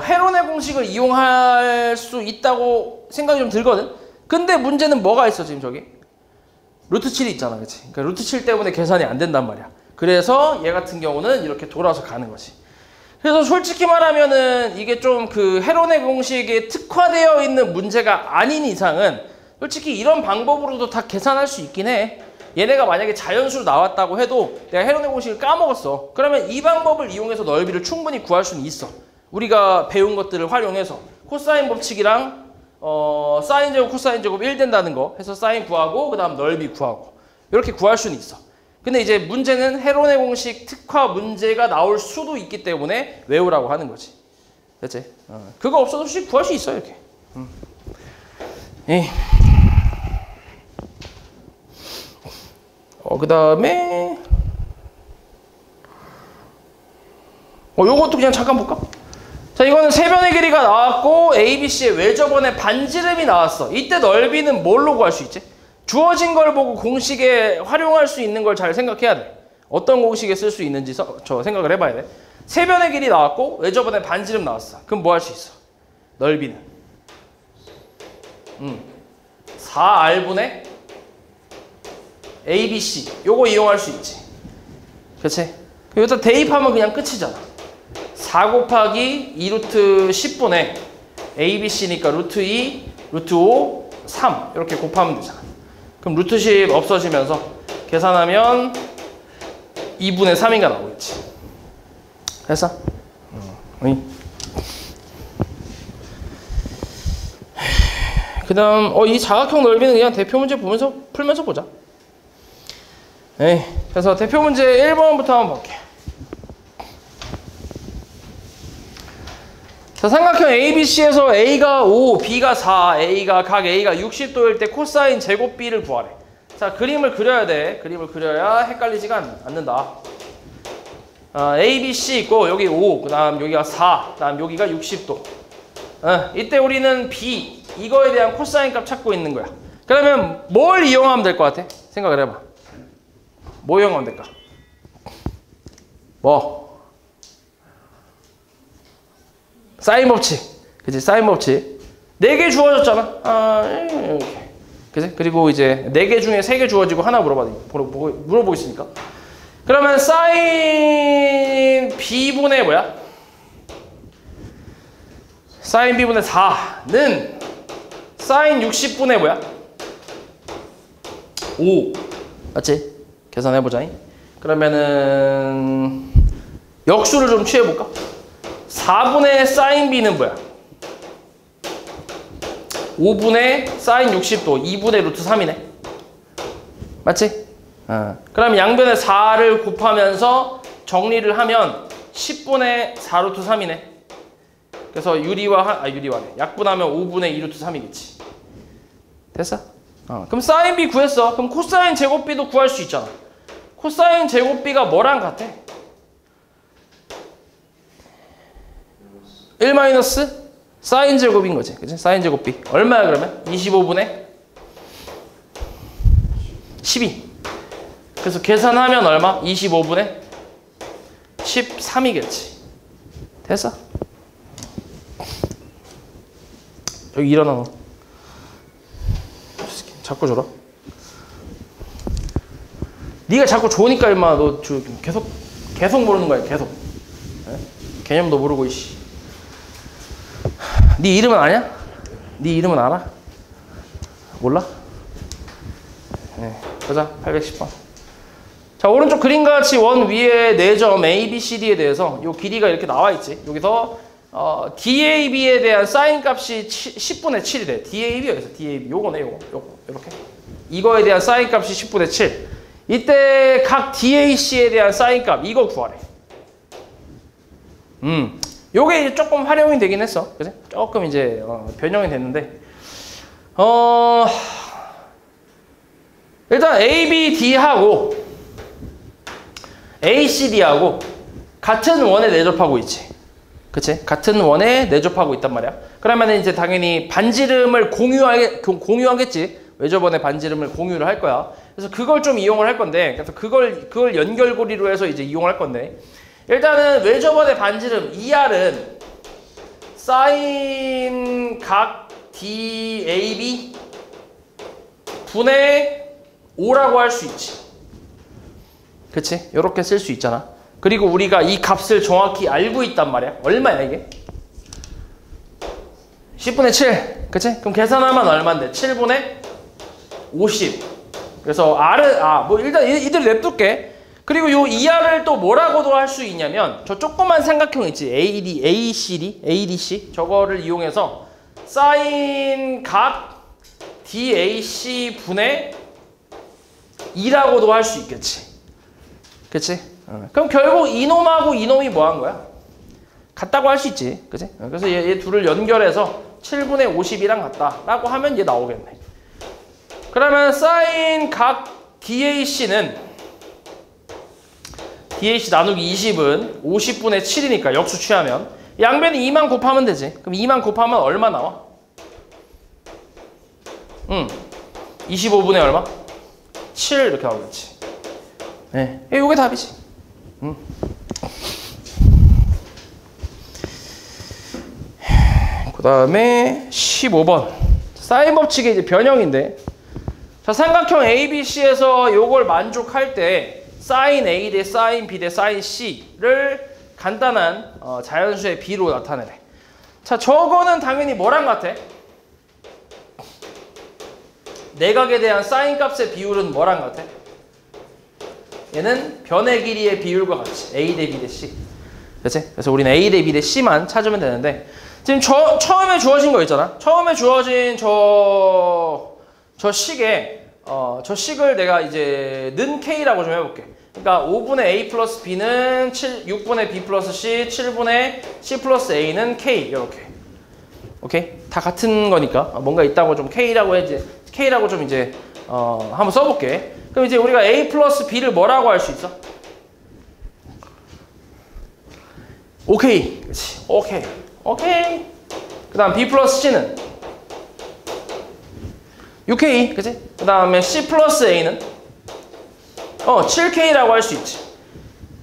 헤론의 공식을 이용할 수 있다고 생각이 좀 들거든? 근데 문제는 뭐가 있어 지금 저기? 루트 7이 있잖아. 그치? 그러니까 루트 7 때문에 계산이 안 된단 말이야. 그래서 얘 같은 경우는 이렇게 돌아서 가는 거지. 그래서 솔직히 말하면은 이게 좀 그 헤론의 공식에 특화되어 있는 문제가 아닌 이상은 솔직히 이런 방법으로도 다 계산할 수 있긴 해. 얘네가 만약에 자연수로 나왔다고 해도 내가 헤론의 공식을 까먹었어. 그러면 이 방법을 이용해서 넓이를 충분히 구할 수는 있어. 우리가 배운 것들을 활용해서 코사인 법칙이랑 사인 제곱, 코사인 제곱 1 된다는 거 해서 사인 구하고 그 다음 넓이 구하고 이렇게 구할 수는 있어. 근데 이제 문제는 헤론의 공식 특화 문제가 나올 수도 있기 때문에 외우라고 하는 거지. 됐지? 그거 없어도 솔직히 구할 수 있어 이렇게. 그 다음에 요것도 그냥 잠깐 볼까? 자, 이거는 세 변의 길이가 나왔고 ABC의 외접원의 반지름이 나왔어. 이때 넓이는 뭘로 구할 수 있지? 주어진 걸 보고 공식에 활용할 수 있는 걸 잘 생각해야 돼. 어떤 공식에 쓸 수 있는지 저 생각을 해봐야 돼. 세 변의 길이 나왔고 외접원의 반지름 나왔어. 그럼 뭐 할 수 있어? 넓이는 4R분의 ABC 요거 이용할 수 있지. 그치? 여기다 대입하면 그냥 끝이잖아. 4 곱하기 2루트 10분의 ABC니까 루트 2, 루트 5, 3 이렇게 곱하면 되잖아. 그럼 루트 10 없어지면서 계산하면 2분의 3인가 나오겠지. 됐어? 그 다음 이 사각형 넓이는 그냥 대표 문제 보면서 풀면서 보자. 에이. 그래서 대표 문제 1번부터 한번 볼게. 자, 삼각형 ABC에서 A가 5, B가 4, 각 A가 60도일 때 코사인 제곱 B를 구하래. 자, 그림을 그려야 돼. 그림을 그려야 헷갈리지가 않는다. A, B, C 있고 여기 5, 그 다음 여기가 4, 그 다음 여기가 60도. 이때 우리는 B, 이거에 대한 코사인 값 찾고 있는 거야. 그러면 뭘 이용하면 될 것 같아? 생각을 해봐. 뭐 이용하면 될까? 뭐? 사인 법칙. 그치? 사인 법칙. 4개 주어졌잖아. 이렇게. 그치? 그리고 이제 4개 중에 3개 주어지고 하나 물어보겠으니까. 그러면 사인 B분의 뭐야? 사인 B분의 4는 사인 60분의 뭐야? 5. 맞지? 계산해보자. 그러면은 역수를 좀 취해볼까? 4분의 사인 B는 뭐야? 5분의 사인 60도 2분의 루트 3이네. 맞지? 그럼 양변에 4를 곱하면서 정리를 하면 10분의 4 루트 3이네. 그래서 유리화네. 약분하면 5분의 2 루트 3이겠지. 됐어? 그럼 사인 B 구했어. 그럼 코사인 제곱 B도 구할 수 있잖아. 코사인 제곱 B가 뭐랑 같아? 1 마이너스 사인 제곱인 거지. 그치? 사인 제곱 B. 얼마야 그러면? 25분의 12. 그래서 계산하면 얼마? 25분의 13이겠지. 됐어? 여기 일어나 너. 자꾸 줘라. 네가 자꾸 좋으니까 임마 너 계속 모르는 거야. 계속. 개념도 모르고 이씨. 네 이름은 아냐? 네 이름은 알아? 몰라? 네, 보자. 810번. 자, 오른쪽 그림과 같이 원 위에 4점 A, B, C, D에 대해서 요 길이가 이렇게 나와 있지. 여기서 DAB에 대한 사인 값이 10분의 7이래. DAB 여기서 DAB 요거네. 요거 이렇게. 이거에 대한 사인 값이 10분의 7. 이때 각 DAC에 대한 사인 값 이거 구하래. 요게 이제 조금 활용이 되긴 했어. 그치? 조금 이제 변형이 됐는데 일단 ABD하고 ACD하고 같은 원에 내접하고 있지. 그치? 같은 원에 내접하고 있단 말이야. 그러면 이제 당연히 반지름을 공유하겠지. 외접원의 반지름을 공유를 할 거야. 그래서 그걸 좀 이용을 할 건데, 그래서 그걸 연결고리로 해서 이제 이용을 할 건데, 일단은 외접원의 반지름 ER은 사인 각 DAB 분의 5라고 할 수 있지. 그치? 이렇게 쓸 수 있잖아. 그리고 우리가 이 값을 정확히 알고 있단 말이야. 얼마야 이게? 10분의 7. 그치? 그럼 계산하면 얼마인데? 7분의 50. 그래서 R은 뭐 일단 이대로 냅둘게. 그리고 요 ER을 또 뭐라고도 할 수 있냐면 저 조그만 삼각형 있지. ADC 저거를 이용해서 사인 각 DAC 분의 2라고도 할 수 있겠지. 그치? 그럼 결국 이놈하고 이놈이 뭐 한 거야? 같다고 할 수 있지. 그치? 그래서 얘 둘을 연결해서 7분의 50이랑 같다라고 하면 얘 나오겠네. 그러면 사인 각 DAC는 DAC 나누기 20은 50분의 7이니까 역수 취하면 양변에 2만 곱하면 되지. 그럼 2만 곱하면 얼마 나와? 25분의 얼마? 7 이렇게 나오겠지. 네, 이게 답이지. 그 다음에 15번 사인 법칙의 이제 변형인데, 자, 삼각형 ABC에서 요걸 만족할 때 사인 A 대 사인 B 대 사인 C를 간단한 자연수의 B로 나타내래. 자, 저거는 당연히 뭐랑 같아? 내각에 대한 사인 값의 비율은 뭐랑 같아? 얘는 변의 길이의 비율과 같이 A 대 B 대 C. 그치? 그래서 우리는 A 대 B 대 C만 찾으면 되는데, 지금 처음에 주어진 거 있잖아. 처음에 주어진 저 식에 저 식을 내가 이제 는 K라고 좀 해볼게. 그러니까 5분의 A 플러스 B는 6분의 B 플러스 C, 7분의 C 플러스 A는 K 이렇게. 오케이? 다 같은 거니까 뭔가 있다고 좀 K라고 좀 이제 한번 써볼게. 그럼 이제 우리가 A 플러스 B를 뭐라고 할 수 있어? 오케이. 그렇지. 오케이. 그 다음 B 플러스 C는 6K. 그치? 그 다음에 C 플러스 A는 7K라고 할 수 있지.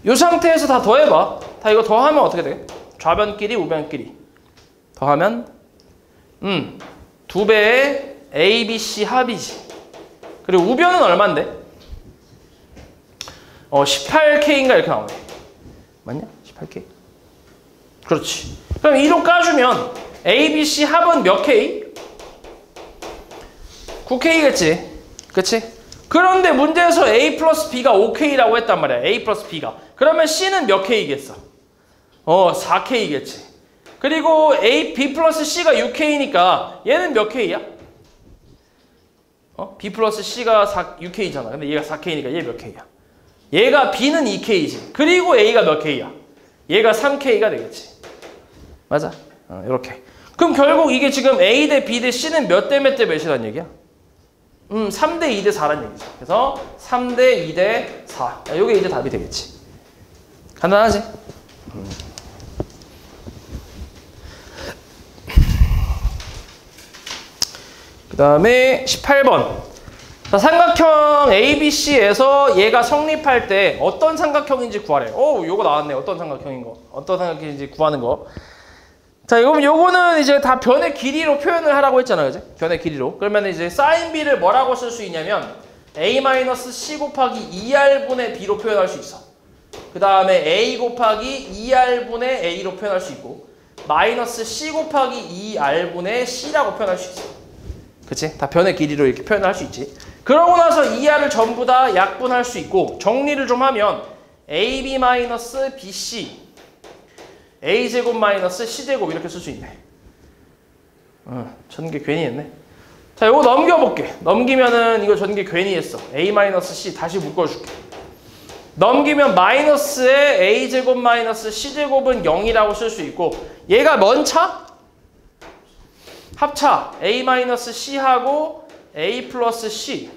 이 상태에서 다 더해봐. 다 이거 더하면 어떻게 돼? 좌변끼리 우변끼리 더하면 2배의 A, B, C 합이지. 그리고 우변은 얼만데? 18K인가 이렇게 나오네. 맞냐? 18K? 그렇지. 그럼 2로 까주면 A, B, C 합은 몇 K? 9K겠지. 그치? 그런데 문제에서 A 플러스 B가 5K라고 했단 말이야. A 플러스 B가. 그러면 C는 몇 K겠어? 4K겠지. 그리고 B 플러스 C가 6K니까 얘는 몇 K야? B 플러스 C가 6K잖아. 근데 얘가 4K니까 얘 몇 K야? 얘가 B는 2K지. 그리고 A가 몇 K야? 얘가 3K가 되겠지. 맞아? 이렇게. 그럼 결국 이게 지금 A 대 B 대 C는 몇 대 몇 대 몇이란 얘기야? 3대 2대 4란 얘기죠. 그래서 3대 2대 4. 이게 이제 답이 되겠지. 간단하지? 그 다음에 18번. 자, 삼각형 ABC에서 얘가 성립할 때 어떤 삼각형인지 구하래. 요거 나왔네. 어떤 삼각형인지 구하는 거. 자, 요거는 이제 다 변의 길이로 표현을 하라고 했잖아요. 그지? 변의 길이로. 그러면 이제 sin B를 뭐라고 쓸 수 있냐면 A-C 곱하기 2R분의 B로 표현할 수 있어. 그 다음에 A 곱하기 2R분의 A로 표현할 수 있고 마이너스 C 곱하기 2R분의 C라고 표현할 수 있어. 그치? 다 변의 길이로 이렇게 표현을 할 수 있지. 그러고 나서 2R을 전부 다 약분할 수 있고 정리를 좀 하면 AB 마이너스 BC A제곱 마이너스 C제곱 이렇게 쓸 수 있네. 전개 괜히 했네. 자, 이거 넘겨볼게. 넘기면은 이거 전개 괜히 했어. A 마이너스 C 다시 묶어줄게. 넘기면 마이너스에 A제곱 마이너스 C제곱은 0이라고 쓸 수 있고 얘가 뭔 차? 합차. A 마이너스 C하고 A 플러스 C.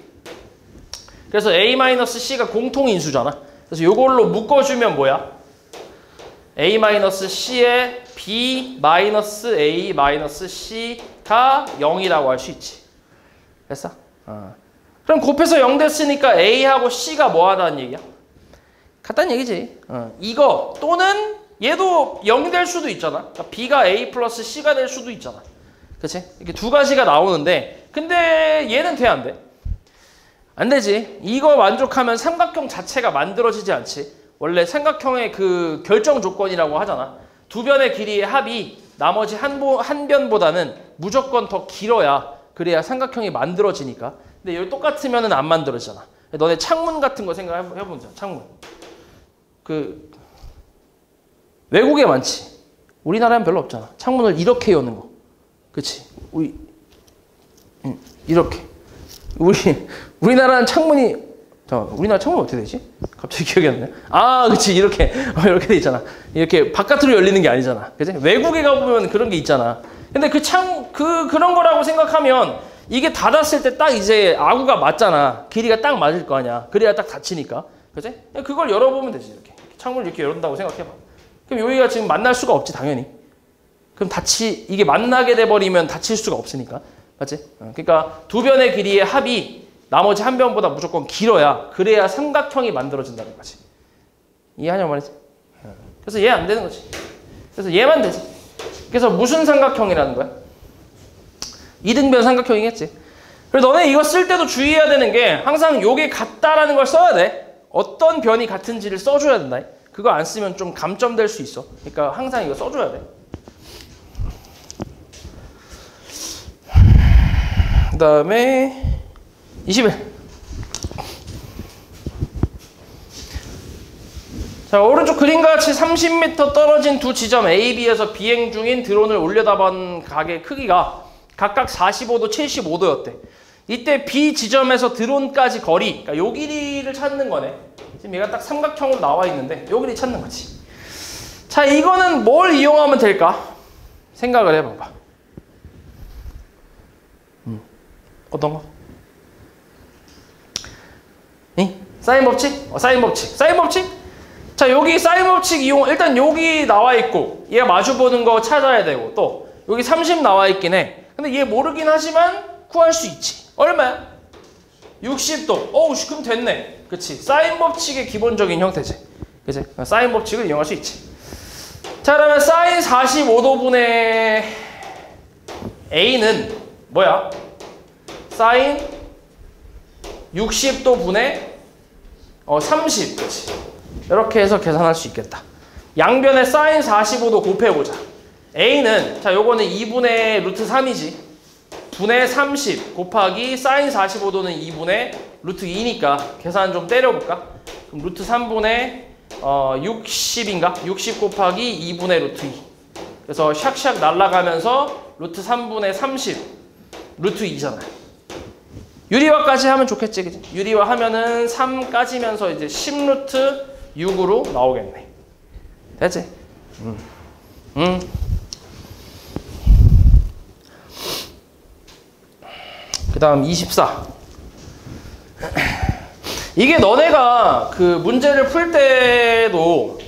그래서 A 마이너스 C가 공통인수잖아. 그래서 이걸로 묶어주면 뭐야? A 마이너스 C에 B 마이너스 A 마이너스 C가 0이라고 할 수 있지. 됐어? 그럼 곱해서 0 됐으니까 A하고 C가 뭐하다는 얘기야? 같다는 얘기지. 이거 또는 얘도 0이 될 수도 있잖아. 그러니까 B가 A 플러스 C가 될 수도 있잖아. 그치? 이렇게 두 가지가 나오는데 근데 얘는 돼, 안 돼? 안 되지. 이거 만족하면 삼각형 자체가 만들어지지 않지. 원래 삼각형의 그 결정 조건이라고 하잖아. 두 변의 길이의 합이 나머지 한 변보다는 무조건 더 길어야 그래야 삼각형이 만들어지니까. 근데 여기 똑같으면 안 만들어지잖아. 너네 창문 같은 거 생각해보자. 창문. 그 외국에 많지. 우리나라엔 별로 없잖아. 창문을 이렇게 여는 거. 그치? 이렇게. 우리나라는 창문이 우리나라 창문 어떻게 되지? 갑자기 기억이 안 나네. 그치. 이렇게 돼 있잖아. 이렇게 바깥으로 열리는 게 아니잖아. 그치? 외국에 가보면 그런 게 있잖아. 근데 그런 거라고 생각하면 이게 닫았을 때 딱 이제 아구가 맞잖아. 길이가 딱 맞을 거 아니야. 그래야 딱 닫히니까. 그치? 그걸 열어보면 되지. 이렇게. 창문을 이렇게 열었다고 생각해봐. 그럼 여기가 지금 만날 수가 없지, 당연히. 그럼 이게 만나게 돼버리면 닫힐 수가 없으니까. 맞지? 그러니까 두 변의 길이의 합이 나머지 한 변보다 무조건 길어야 그래야 삼각형이 만들어진다는 거지. 이해하냐고 말이지? 그래서 얘 안 되는 거지. 그래서 얘만 되지. 그래서 무슨 삼각형이라는 거야? 이등변 삼각형이겠지. 그래서 너네 이거 쓸 때도 주의해야 되는 게 항상 요게 같다라는 걸 써야 돼. 어떤 변이 같은지를 써줘야 된다. 그거 안 쓰면 좀 감점될 수 있어. 그러니까 항상 이거 써줘야 돼. 그 다음에 21. 자, 오른쪽 그림과 같이 30m 떨어진 두 지점 A, B에서 비행 중인 드론을 올려다본 각의 크기가 각각 45도, 75도였대. 이때 B 지점에서 드론까지 거리, 그러니까 요 길이를 찾는 거네. 지금 얘가 딱 삼각형으로 나와 있는데 요 길이 찾는 거지. 자, 이거는 뭘 이용하면 될까? 생각을 해봐봐. 어떤 거? 사인 법칙? 사인 법칙. 사인 법칙? 자, 여기 사인 법칙 이용, 일단 여기 나와 있고, 얘가 마주보는 거 찾아야 되고, 또, 여기 30 나와 있긴 해. 근데 얘 모르긴 하지만 구할 수 있지. 얼마야? 60도. 어우, 그럼 됐네. 그치? 사인 법칙의 기본적인 형태지. 그치? 사인 법칙을 이용할 수 있지. 자, 그러면 사인 45도분의 A는 뭐야? 사인 60도 분의 30. 그치? 이렇게 해서 계산할 수 있겠다. 양변에 사인 45도 곱해보자. A는, 자, 요거는 2분의 루트 3이지. 분의 30 곱하기 사인 45도는 2분의 루트 2니까 계산 좀 때려볼까? 그럼 루트 3분의 60인가? 60 곱하기 2분의 루트 2. 그래서 샥샥 날아가면서 루트 3분의 30 루트 2잖아. 유리화까지 하면 좋겠지, 그치? 유리화 하면은 3까지면서 이제 10루트 6으로 나오겠네. 됐지? 그 다음 24. 이게 너네가 그 문제를 풀 때도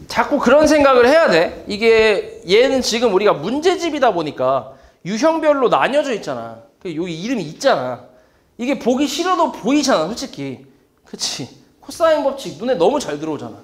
자꾸 그런 생각을 해야 돼. 이게 얘는 지금 우리가 문제집이다 보니까 유형별로 나뉘어져 있잖아. 여기 이름이 있잖아. 이게 보기 싫어도 보이잖아, 솔직히. 그치? 코사인 법칙 눈에 너무 잘 들어오잖아.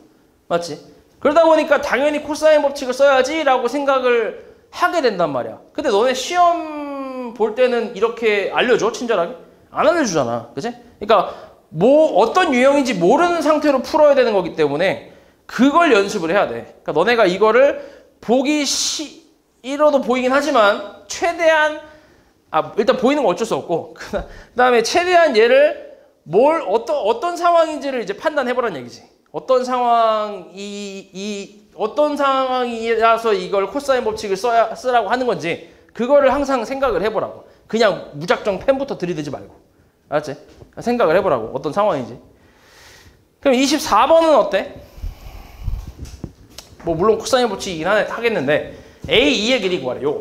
맞지? 그러다 보니까 당연히 코사인 법칙을 써야지 라고 생각을 하게 된단 말이야. 근데 너네 시험 볼 때는 이렇게 알려줘? 친절하게? 안 알려주잖아. 그치? 그러니까 뭐 어떤 유형인지 모르는 상태로 풀어야 되는 거기 때문에 그걸 연습을 해야 돼. 그러니까 너네가 이거를 보기 싫어도 보이긴 하지만 최대한 일단 보이는 건 어쩔 수 없고 그 다음에 최대한 얘를 어떤 상황인지를 이제 판단해보라는 얘기지. 어떤 상황이라서 이걸 코사인 법칙을 쓰라고 하는 건지 그거를 항상 생각을 해보라고. 그냥 무작정 펜부터 들이대지 말고. 알았지? 생각을 해보라고. 어떤 상황인지. 그럼 24번은 어때? 뭐 물론 코사인 법칙이긴 하겠는데 A2의 길이 구하래. 요거.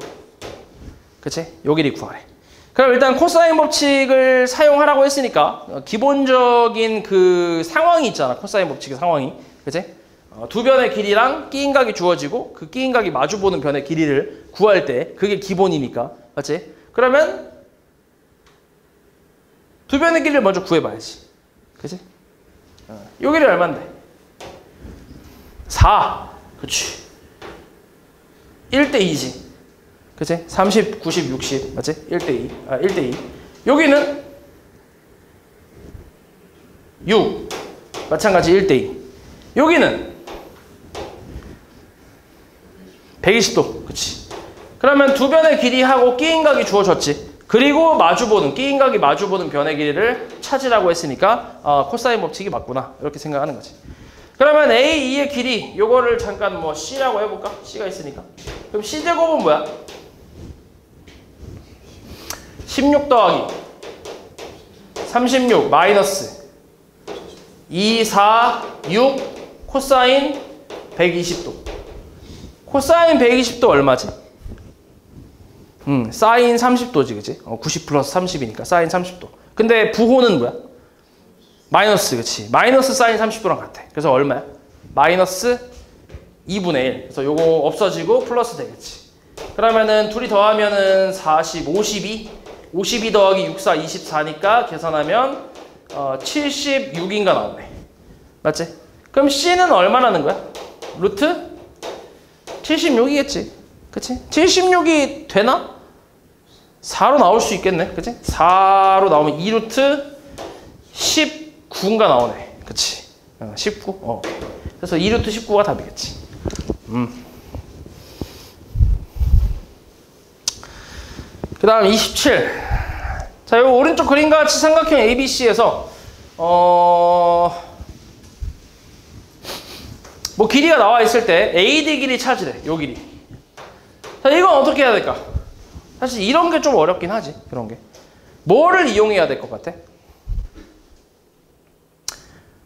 그치? 요 길이 구하래. 그럼 일단 코사인 법칙을 사용하라고 했으니까 기본적인 그 상황이 있잖아. 코사인 법칙의 상황이. 그치? 두 변의 길이랑 끼인각이 주어지고 그 끼인각이 마주보는 변의 길이를 구할 때 그게 기본이니까. 맞지? 그러면 두 변의 길이를 먼저 구해봐야지. 그치? 요 길이 얼만데? 4. 그치? 1대2지. 그치? 30, 90, 60. 맞지? 1대2. 1대2. 여기는 6. 마찬가지 1대2. 여기는 120도. 그치? 그러면 두 변의 길이하고 끼인각이 주어졌지. 그리고 끼인각이 마주보는 변의 길이를 찾으라고 했으니까 코사인 법칙이 맞구나. 이렇게 생각하는 거지. 그러면 A2의 길이 요거를 잠깐 뭐 C라고 해볼까? C가 있으니까. 그럼 C제곱은 뭐야? 16 더하기 36 마이너스 2, 4, 6 코사인 120도. 코사인 120도 얼마지? 사인 30도지, 그치? 90 플러스 30이니까 사인 30도. 근데 부호는 뭐야? 마이너스, 그치? 마이너스 사인 30도랑 같아. 그래서 얼마야? 마이너스 2분의 1. 그래서 요거 없어지고 플러스 되겠지. 그러면은 둘이 더하면은 40, 52 더하기 6, 4, 24니까 계산하면 76인가 나오네. 맞지? 그럼 C는 얼마라는 거야? 루트 76이겠지. 그치? 76이 되나? 4로 나올 수 있겠네. 그치? 4로 나오면 2루트 19인가 나오네. 그치? 19? 그래서 2루트 19가 답이겠지. 그 다음 27. 자, 요 오른쪽 그림과 같이 삼각형 ABC에서 뭐 길이가 나와 있을 때 AD 길이 찾으래. 요 길이. 자, 이건 어떻게 해야 될까? 사실 이런 게 좀 어렵긴 하지. 그런 게. 뭐를 이용해야 될 것 같아?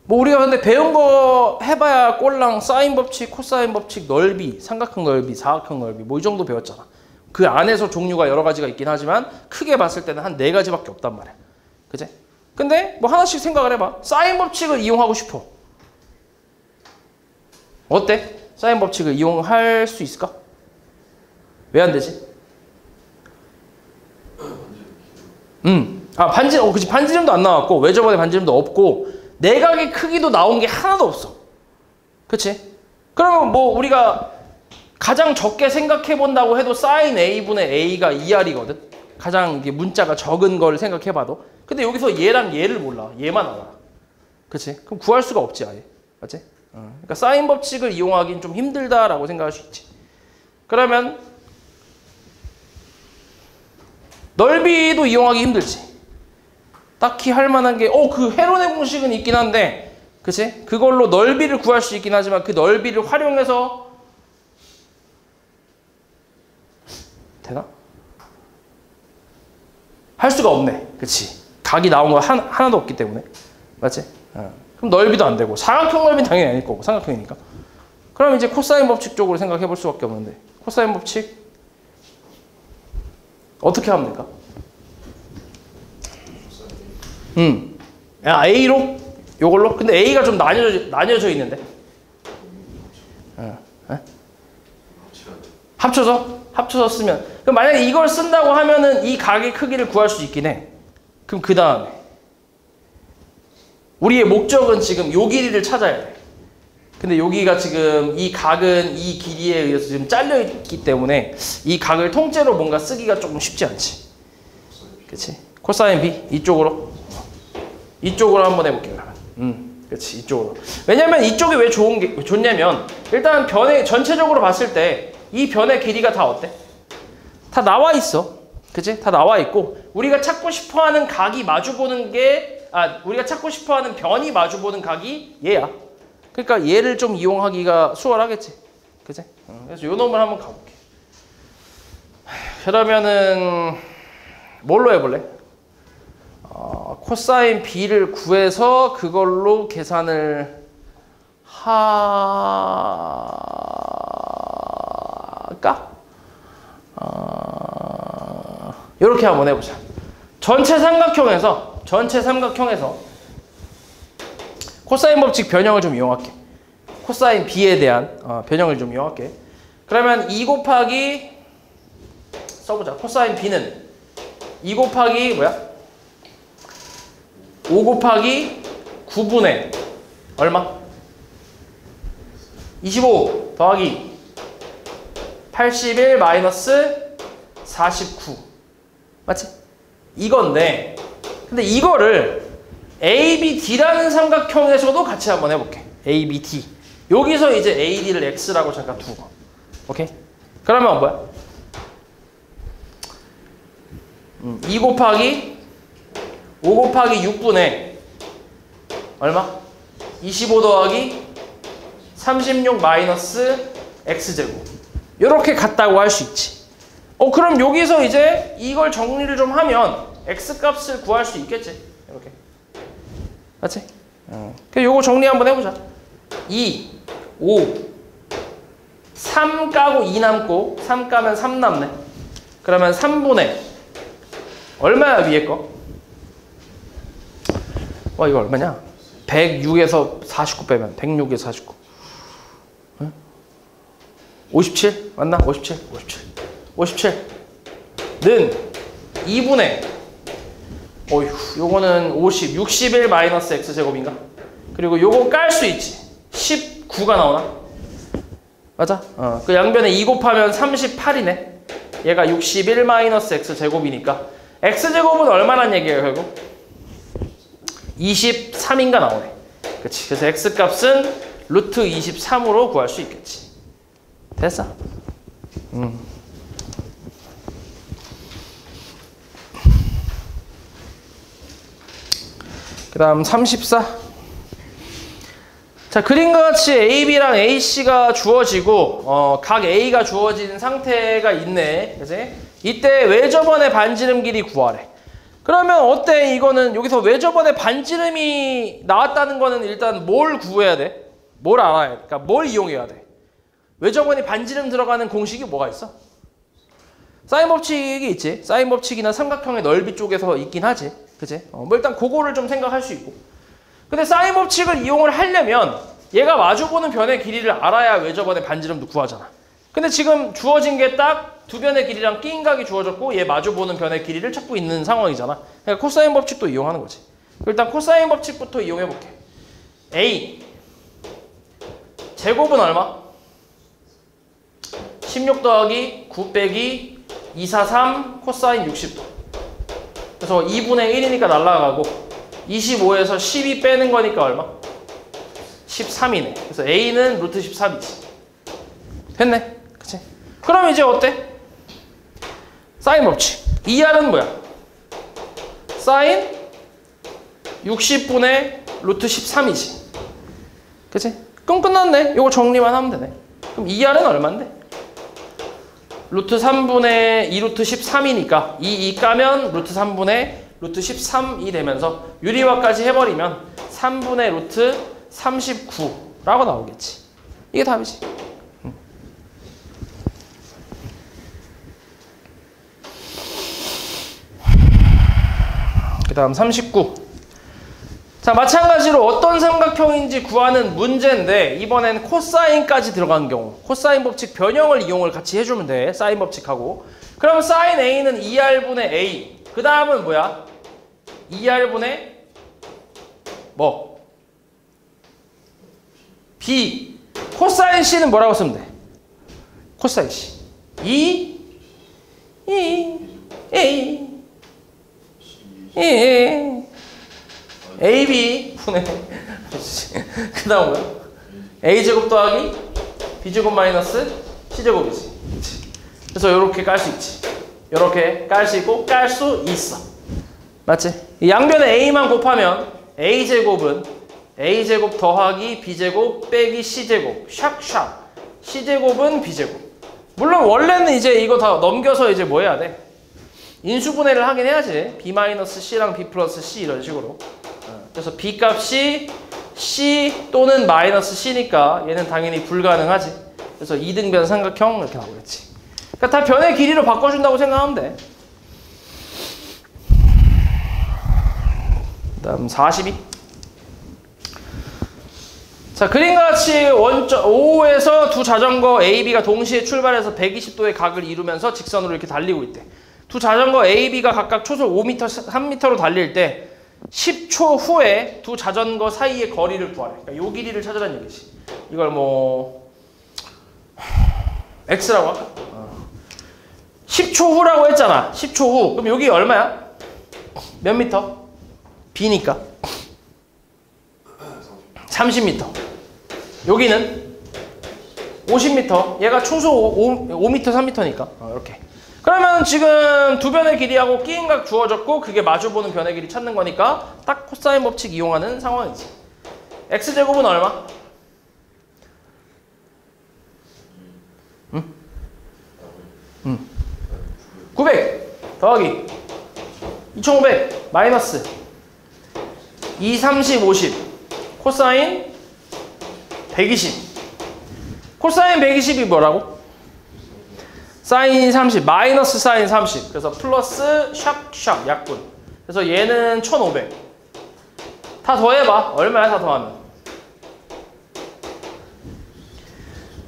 뭐 우리가 근데 배운 거 해봐야 꼴랑 사인 법칙, 코사인 법칙, 넓이, 삼각형 넓이, 사각형 넓이 뭐 이 정도 배웠잖아. 그 안에서 종류가 여러 가지가 있긴 하지만 크게 봤을 때는 한 4가지밖에 없단 말이야. 그치? 근데 뭐 하나씩 생각을 해봐. 사인 법칙을 이용하고 싶어. 어때? 사인 법칙을 이용할 수 있을까? 왜 안 되지? 그치. 반지름도 안 나왔고, 외접원의 반지름도 없고, 내각의 크기도 나온 게 하나도 없어. 그치? 그러면 뭐, 우리가 가장 적게 생각해 본다고 해도 사인 A분의 A가 2R이거든? 가장 이게 문자가 적은 걸 생각해 봐도. 근데 여기서 얘랑 얘를 몰라. 얘만 알아. 그치? 그럼 구할 수가 없지, 아예. 맞지? 그러니까 사인 법칙을 이용하기는 좀 힘들다라고 생각할 수 있지. 그러면, 넓이도 이용하기 힘들지. 딱히 할 만한 게, 그 헤론의 공식은 있긴 한데, 그치? 그걸로 넓이를 구할 수 있긴 하지만 그 넓이를 활용해서, 되나? 할 수가 없네. 그치? 각이 나온 거 하나도 없기 때문에. 맞지? 그럼 넓이도 안 되고, 사각형 넓이는 당연히 아닐 거고, 삼각형이니까. 그럼 이제 코사인 법칙 쪽으로 생각해 볼 수밖에 없는데, 코사인 법칙, 어떻게 하면 될까? A로? 요걸로? 근데 A가 좀 나뉘어져 있는데. 합쳐서 쓰면. 그럼 만약에 이걸 쓴다고 하면은 이 각의 크기를 구할 수 있긴 해. 그럼 그 다음에. 우리의 목적은 지금 요 길이를 찾아야 돼. 근데 여기가 지금 이 각은 이 길이에 의해서 지금 잘려 있기 때문에 이 각을 통째로 뭔가 쓰기가 조금 쉽지 않지. 그치? 코사인 B 이쪽으로 한번 해볼게요. 그치, 이쪽으로. 왜냐면 이쪽이 왜 좋냐면 일단 변의 전체적으로 봤을 때 이 변의 길이가 다 어때? 다 나와 있어. 그치? 다 나와 있고 우리가 찾고 싶어하는 각이 마주보는 게 우리가 찾고 싶어하는 변이 마주보는 각이 얘야. 그러니까 얘를 좀 이용하기가 수월하겠지. 그치? 그래서 요 놈을 한번 가볼게. 그러면은 뭘로 해볼래? 코사인 B를 구해서 그걸로 계산을 할까? 이렇게 한번 해보자. 전체 삼각형에서 코사인 법칙 변형을 좀 이용할게. 코사인 B에 대한 변형을 좀 이용할게. 그러면 2 곱하기 써보자. 코사인 B는 2 곱하기 뭐야? 5 곱하기 9분의 얼마? 25 더하기 81 마이너스 49 맞지? 이건데 근데 이거를 ABD라는 삼각형에서도 같이 한번 해볼게. ABD 여기서 이제 AD를 X라고 잠깐 두고 오케이? 그러면 뭐야? 2 곱하기 5 곱하기 6분의 얼마? 25 더하기 36 마이너스 X제곱 이렇게 같다고 할 수 있지. 그럼 여기서 이제 이걸 정리를 좀 하면 X값을 구할 수 있겠지. 이렇게 맞지? 그럼 요거 정리 한번 해보자. 2, 5, 3 까고 2 남고 3 까면 3 남네. 그러면 3분의 얼마야 위에 거? 와 이거 얼마냐? 106에서 49 빼면 106에서 49 응? 57? 맞나? 57는 2분의 요거는 50 61 마이너스 X제곱인가? 그리고 요거 깔 수 있지 19가 나오나? 맞아? 그 양변에 2 곱하면 38이네. 얘가 61 마이너스 X제곱이니까 X제곱은 얼마란 얘기예요 결국? 23인가 나오네. 그치? 그래서 X값은 루트 23으로 구할 수 있겠지. 됐어? 그 다음 34. 자, 그림과 같이 AB랑 AC가 주어지고 각 A가 주어진 상태가 있네. 그치? 이때 외접원의 반지름 길이 구하래. 그러면 어때? 이거는 여기서 외접원의 반지름이 나왔다는 거는 일단 뭘 구해야 돼? 뭘 알아야 돼? 그러니까 뭘 이용해야 돼? 외접원이 반지름 들어가는 공식이 뭐가 있어? 사인 법칙이 있지. 사인 법칙이나 삼각형의 넓이 쪽에서 있긴 하지. 그치? 뭐 일단 그거를 좀 생각할 수 있고. 근데 사인 법칙을 이용을 하려면 얘가 마주보는 변의 길이를 알아야 외접원의 반지름도 구하잖아. 근데 지금 주어진 게 딱 두 변의 길이랑 끼인각이 주어졌고 얘 마주보는 변의 길이를 찾고 있는 상황이잖아. 그러니까 코사인 법칙도 이용하는 거지. 일단 코사인 법칙부터 이용해 볼게. A 제곱은 얼마? 16 더하기 9 빼기 243 코사인 60도. 그래서 2분의 1이니까 날라가고 25에서 12 빼는 거니까 얼마? 13이네. 그래서 A는 루트 13이지. 됐네. 그치? 그럼 이제 어때? 사인 법칙. 2R은 뭐야? 사인 60분의 루트 13이지. 그치? 그럼 끝났네. 이거 정리만 하면 되네. 그럼 2R은 얼만데? 루트 3분의 2루트 13이니까 2 까면 루트 3분의 루트 13이 되면서 유리화까지 해버리면 3분의 루트 39라고 나오겠지. 이게 답이지. 그 다음 39. 자, 마찬가지로 어떤 삼각형인지 구하는 문제인데 이번엔 코사인까지 들어간 경우 코사인 법칙 변형을 이용을 같이 해주면 돼. 사인 법칙하고. 그럼 사인 A는 2R분의 A. 그 다음은 뭐야? 2R분의 뭐? B. 코사인 C는 뭐라고 쓰면 돼? 코사인 C. A AB 분의 그 다음 뭐야? A제곱 더하기 B제곱 마이너스 C제곱이지. 그래서 이렇게 깔 수 있지. 이렇게 깔 수 있고 깔 수 있어. 맞지? 양변에 A만 곱하면 A제곱은 A제곱 더하기 B제곱 빼기 C제곱 샥샥 C제곱은 B제곱. 물론 원래는 이제 이거 다 넘겨서 이제 뭐 해야 돼? 인수분해를 하긴 해야지. B-C랑 B 플러스 C 이런 식으로. 그래서 B 값이 C 또는 마이너스 C니까 얘는 당연히 불가능하지. 그래서 2등변 삼각형 이렇게 나오겠지. 그러니까 다 변의 길이로 바꿔준다고 생각하면 돼. 다음 42. 자, 그림과 같이 원점 O에서 두 자전거 A, B가 동시에 출발해서 120도의 각을 이루면서 직선으로 이렇게 달리고 있대. 두 자전거 A, B가 각각 초속 5m, 3m로 달릴 때 10초 후에 두 자전거 사이의 거리를 구하래. 그러니까 요 길이를 찾으라는 얘기지. 이걸 뭐 X라고 할까? 10초 후라고 했잖아. 10초 후. 그럼 여기 얼마야? 몇 미터? B니까 30m. 여기는 50m. 얘가 초속 5m, 3m니까 이렇게. 그러면 지금 두 변의 길이하고 끼인각 주어졌고 그게 마주보는 변의 길이 찾는 거니까 딱 코사인 법칙 이용하는 상황이지. X제곱은 얼마? 응? 900 더하기 2500 마이너스 2, 30, 50 코사인 120. 코사인 120이 뭐라고? 사인 30 마이너스 사인 30. 그래서 플러스 샥샥 약분. 그래서 얘는 1500. 다 더해봐. 얼마야 다 더하면?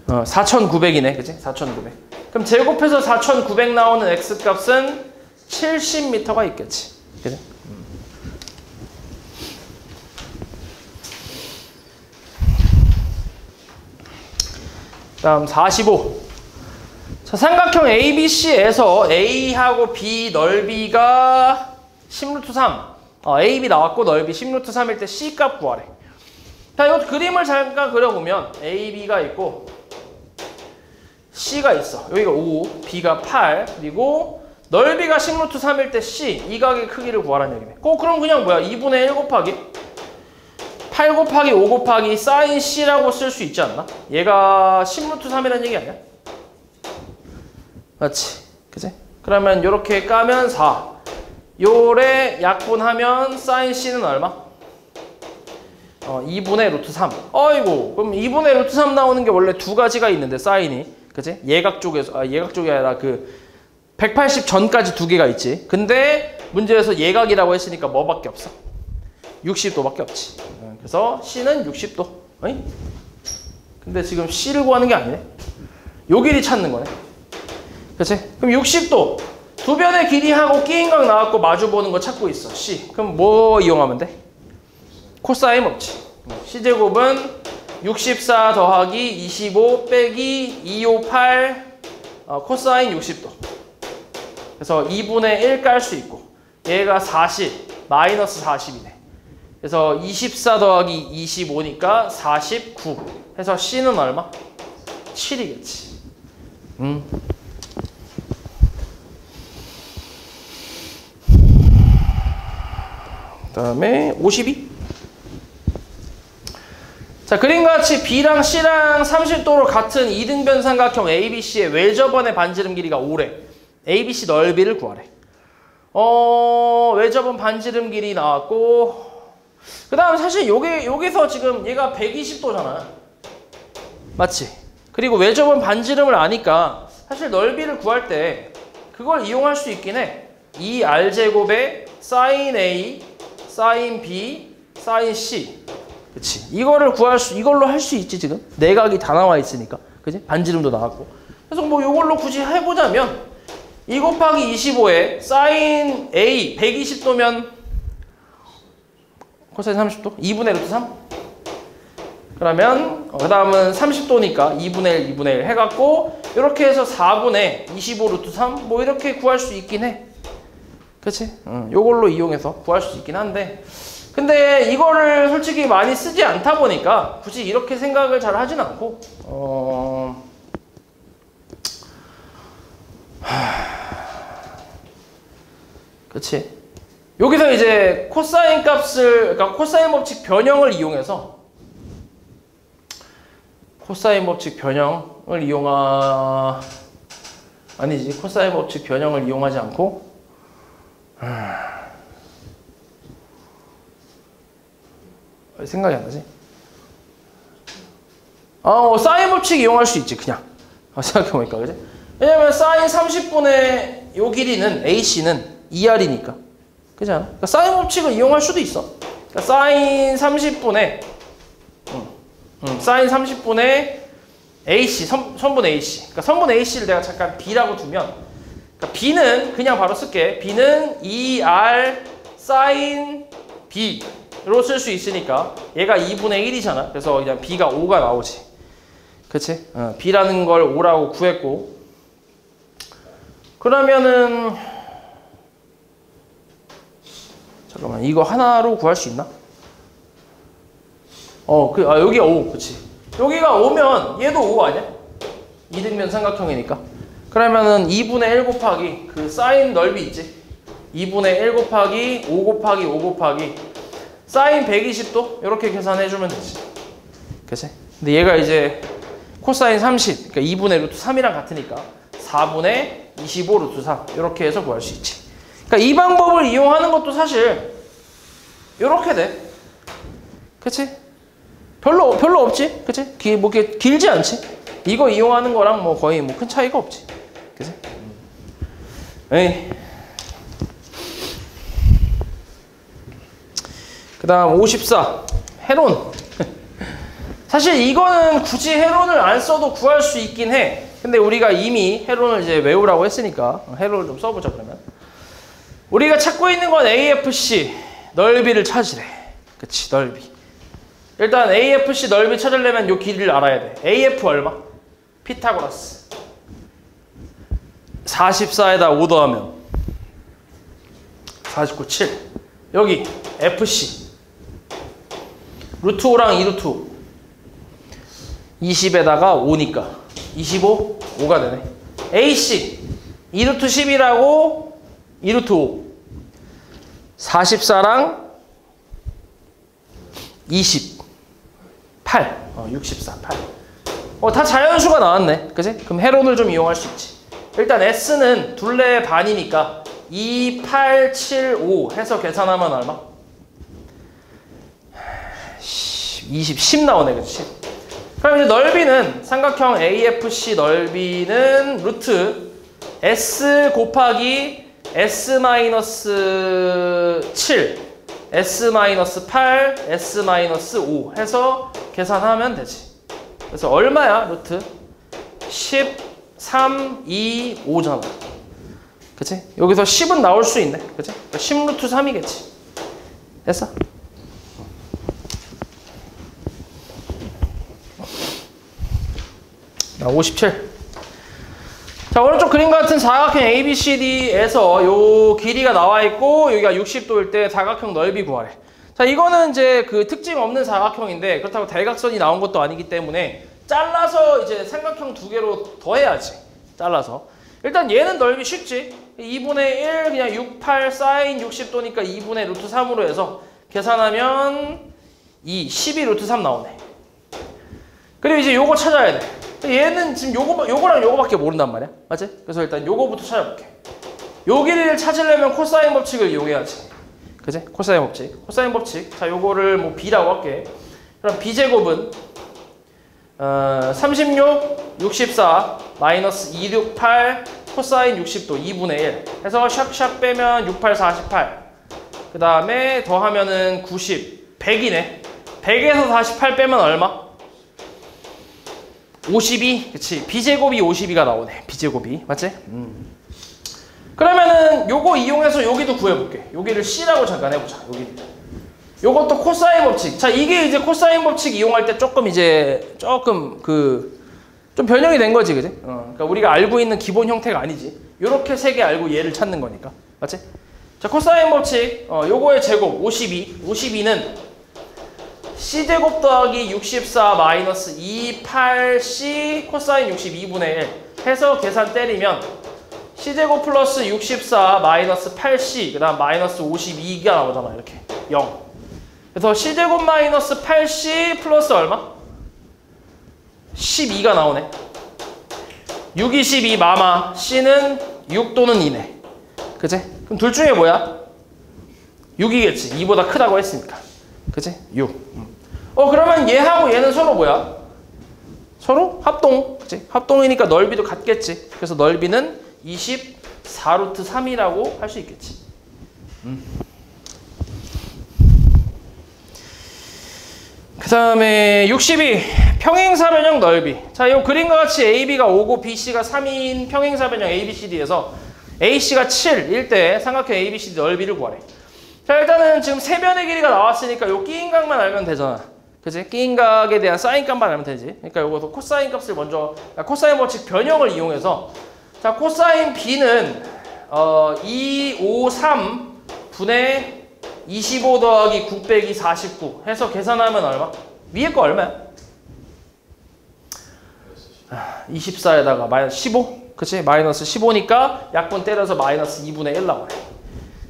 4900이네. 그치? 4900. 그럼 제곱해서 4900 나오는 X값은 70m가 있겠지. 그치? 다음 45. 자, 삼각형 ABC에서 A하고 B 넓이가 10루트 3. AB 나왔고 넓이 10루트 3일 때 C 값 구하래. 자, 이거 그림을 잠깐 그려보면 AB가 있고 C가 있어. 여기가 5, B가 8, 그리고 넓이가 10루트 3일 때 C, 이 각의 크기를 구하라는 얘기네. 그럼 그냥 뭐야? 2분의 1 곱하기 8 곱하기 5 곱하기 사인 C라고 쓸 수 있지 않나? 얘가 10루트 3이라는 얘기 아니야? 맞지? 그치? 그러면 이렇게 까면 4. 요래 약분하면 사인 C는 얼마? 2분의 루트 3. 어이고, 그럼 2분의 루트 3 나오는 게 원래 두 가지가 있는데, 사인이. 그치? 예각 쪽에서, 예각 쪽이 아니라 180 전까지 두 개가 있지. 근데 문제에서 예각이라고 했으니까 뭐밖에 없어? 60도밖에 없지. 그래서 C는 60도. 어이? 근데 지금 C를 구하는 게 아니네. 요 길이 찾는 거네. 그치? 그럼 60도. 두 변의 길이하고 끼인각 나왔고 마주 보는 거 찾고 있어. C. 그럼 뭐 이용하면 돼? 코사인 법칙. C제곱은 64 더하기 25 빼기 258 코사인 60도. 그래서 2분의 1 깔 수 있고 얘가 40 마이너스 40이네. 그래서 24 더하기 25니까 49 해서 C는 얼마? 7이겠지. 그 다음에 52. 자, 그림과 같이 B랑 C랑 30도로 같은 이등변 삼각형 ABC의 외접원의 반지름 길이가 5래. ABC 넓이를 구하래. 외접원 반지름 길이 나왔고, 그 다음 사실 여기서 지금 얘가 120도잖아. 맞지? 그리고 외접원 반지름을 아니까 사실 넓이를 구할 때 그걸 이용할 수 있긴 해. 2R제곱에 sin A, sin B, sin C. 그치? 이걸로 할 수 있지, 지금. 내각이 다 나와 있으니까. 그치? 반지름도 나왔고. 그래서 뭐 이걸로 굳이 해보자면 2 곱하기 25에 sin A 120도면 코사인 30도? 2분의 루트 3? 그러면 그 다음은 30도니까 2분의 1, 2분의 1 해갖고 이렇게 해서 4분의 25 루트 3? 뭐 이렇게 구할 수 있긴 해. 그치? 요걸로 이용해서 구할 수 있긴 한데, 근데 이거를 솔직히 많이 쓰지 않다 보니까 굳이 이렇게 생각을 잘 하진 않고 그치? 여기서 이제 코사인 값을, 그러니까 코사인 법칙 변형을 이용해서 코사인 법칙 변형을 아니지, 코사인 법칙 변형을 이용하지 않고 생각이 안 나지? 사인 법칙 이용할 수 있지, 그냥. 생각해보니까, 그지? 왜냐면 사인 30분의 요 길이는 AC는 2R이니까. 그지 않아? 그러니까 사인 법칙을 이용할 수도 있어. 그러니까 사인 30분의 사인 30분의 AC, 선분 AC. 그러니까 선분 AC를 내가 잠깐 B라고 두면, 그러니까 B는 그냥 바로 쓸게. B는 2R 사인 B로 쓸 수 있으니까 얘가 2분의 1이잖아. 그래서 그냥 B가 5가 나오지. 그치? B라는 걸 5라고 구했고, 그러면은 잠깐만, 이거 하나로 구할 수 있나? 여기가 5, 그치? 여기가 5면 얘도 5 아니야? 이등변 삼각형이니까. 그러면은 2분의 1 곱하기 그 사인 넓이 있지? 2분의 1 곱하기 5 곱하기 5 곱하기 사인 120도? 이렇게 계산해주면 되지. 그치? 근데 얘가 이제 코사인 30, 그러니까 2분의 루트 3이랑 같으니까 4분의 25 루트 3 이렇게 해서 구할 수 있지. 그러니까 이 방법을 이용하는 것도 사실 이렇게 돼. 그치? 별로 없지? 그치? 뭐 이렇게 길지 않지? 이거 이용하는 거랑 뭐 거의 뭐 큰 차이가 없지. 그치? 에이. 그 다음 54. 해론. 사실 이거는 굳이 해론을 안 써도 구할 수 있긴 해. 근데 우리가 이미 해론을 이제 외우라고 했으니까 해론을 좀 써보자, 그러면. 우리가 찾고 있는 건 AFC 넓이를 찾으래. 그치, 넓이. 일단 AFC 넓이 찾으려면 요 길이를 알아야 돼. AF 얼마? 피타고라스. 44에다 5 더하면 49, 7. 여기 FC. 루트 5랑 2루트 5. 20에다가 5니까 25, 5가 되네. AC 2루트 10이라고 2루트 5. 44랑 20. 8. 64, 8. 다 자연수가 나왔네. 그치? 그럼 해론을 좀 이용할 수 있지. 일단 S는 둘레의 반이니까 2875 해서 계산하면 얼마? 10 나오네, 그치? 그럼 이제 넓이는 삼각형 AFC 넓이는 루트 S 곱하기 S-7, S-8, S-5 해서 계산하면 되지. 그래서 얼마야, 루트? 13, 2, 5잖아. 그치? 여기서 10은 나올 수 있네. 그치? 10 루트 3이겠지. 됐어? 자, 57. 자, 오른쪽 그림 같은 사각형 ABCD에서 요 길이가 나와 있고 여기가 60도일 때 사각형 넓이 구하래. 자, 이거는 이제 그 특징 없는 사각형인데 그렇다고 대각선이 나온 것도 아니기 때문에 잘라서 이제 삼각형 두 개로 더해야지. 잘라서. 일단 얘는 넓이 쉽지. 2분의 1 그냥 68 사인 60도니까 2분의 루트 3으로 해서 계산하면 2, 12 루트 3 나오네. 그리고 이제 요거 찾아야 돼. 얘는 지금 요거랑 요거밖에 모른단 말이야. 맞지? 그래서 일단 요거부터 찾아볼게. 요 길이를 찾으려면 코사인 법칙을 이용해야지. 그치? 코사인 법칙. 코사인 법칙. 자, 요거를 뭐 B라고 할게. 그럼 B제곱은 36, 64, 마이너스 268, 코사인 60도 2분의 1 해서 샥샥 빼면 68, 48. 그 다음에 더하면은 90, 100이네. 100에서 48 빼면 얼마? 52? 그치. B제곱이 52가 나오네. B제곱이. 맞지? 그러면은 요거 이용해서 여기도 구해볼게. 여기를 C라고 잠깐 해보자. 여기. 요것도 코사인 법칙. 자, 이게 이제 코사인 법칙 이용할 때 조금 좀 변형이 된 거지. 그지? 그러니까 우리가 알고 있는 기본 형태가 아니지. 요렇게 세 개 알고 얘를 찾는 거니까. 맞지? 자, 코사인 법칙. 요거의 제곱 52. 52는 C제곱 더하기 64 마이너스 28C 코사인 62분의 1 해서 계산 때리면 C제곱 플러스 64 마이너스 8C 그 다음 마이너스 52가 나오잖아. 이렇게 0. 그래서 C제곱 마이너스 8C 플러스 얼마? 12가 나오네. 6, 22 마마 C는 6 또는 2네. 그치? 그럼 둘 중에 뭐야? 6이겠지. 2보다 크다고 했으니까. 그치? 6. 그러면 얘하고 얘는 서로 뭐야? 서로 합동. 그치? 합동이니까 넓이도 같겠지. 그래서 넓이는 24 루트 3이라고 할 수 있겠지. 그 다음에 62. 평행사변형 넓이. 자, 이 그림과 같이 AB가 5고 BC가 3인 평행사변형 ABCD에서 AC가 7일 때 삼각형 ABCD 넓이를 구하래. 자, 일단은 지금 세 변의 길이가 나왔으니까 요 끼인각만 알면 되잖아. 그치? 끼인각에 대한 사인 값만 알면 되지. 그러니까 요거 코사인 값을 먼저, 코사인 법칙 변형을 이용해서 자, 코사인 B는 253 분의 25 더하기 9 빼기 49 해서 계산하면 얼마? 위에 거 얼마야? 24에다가 마이너스 15? 그치? 마이너스 15니까 약분 때려서 마이너스 2분의 1 나와요.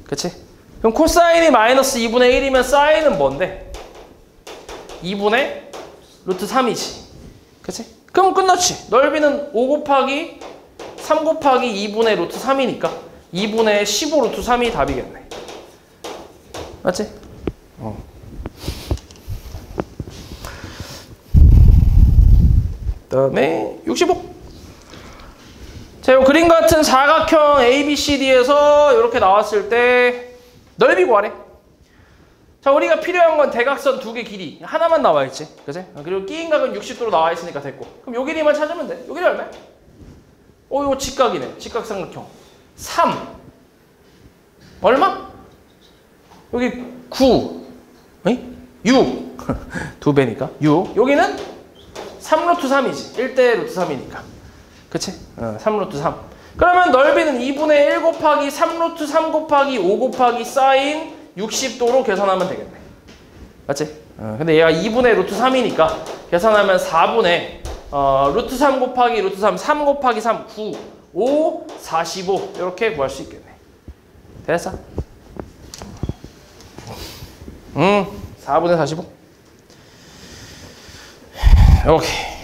그치? 그럼 코사인이 마이너스 2분의 1이면 사인은 뭔데? 2분의 루트 3이지. 그치? 그럼 끝났지. 넓이는 5 곱하기 3 곱하기 2분의 루트 3이니까 2분의 15 루트 3이 답이겠네. 맞지? 그 다음에 65. 자, 요 그림 같은 사각형 ABCD에서 이렇게 나왔을 때 넓이 구하래. 자, 우리가 필요한 건 대각선 두 개 길이 하나만 나와 있지. 그치? 그리고 끼인각은 60도로 나와 있으니까 됐고. 그럼 요 길이만 찾으면 돼. 요 길이 얼마야? 이거 직각이네. 직각삼각형. 3. 얼마? 여기 9. 6. 두 배니까. 6. 여기는 3 루트 3이지. 1대 루트 3이니까. 그치? 3 루트 3. 그러면 넓이는 2분의 1 곱하기 3 루트 3 곱하기 5 곱하기 사인 60도로 계산하면 되겠네. 맞지? 근데 얘가 2분의 루트 3이니까 계산하면 4분의 루트 3 곱하기 루트 3, 3 곱하기 3, 9, 5, 45 이렇게 구할 수 있겠네. 됐어? 4분의 45. 오케이.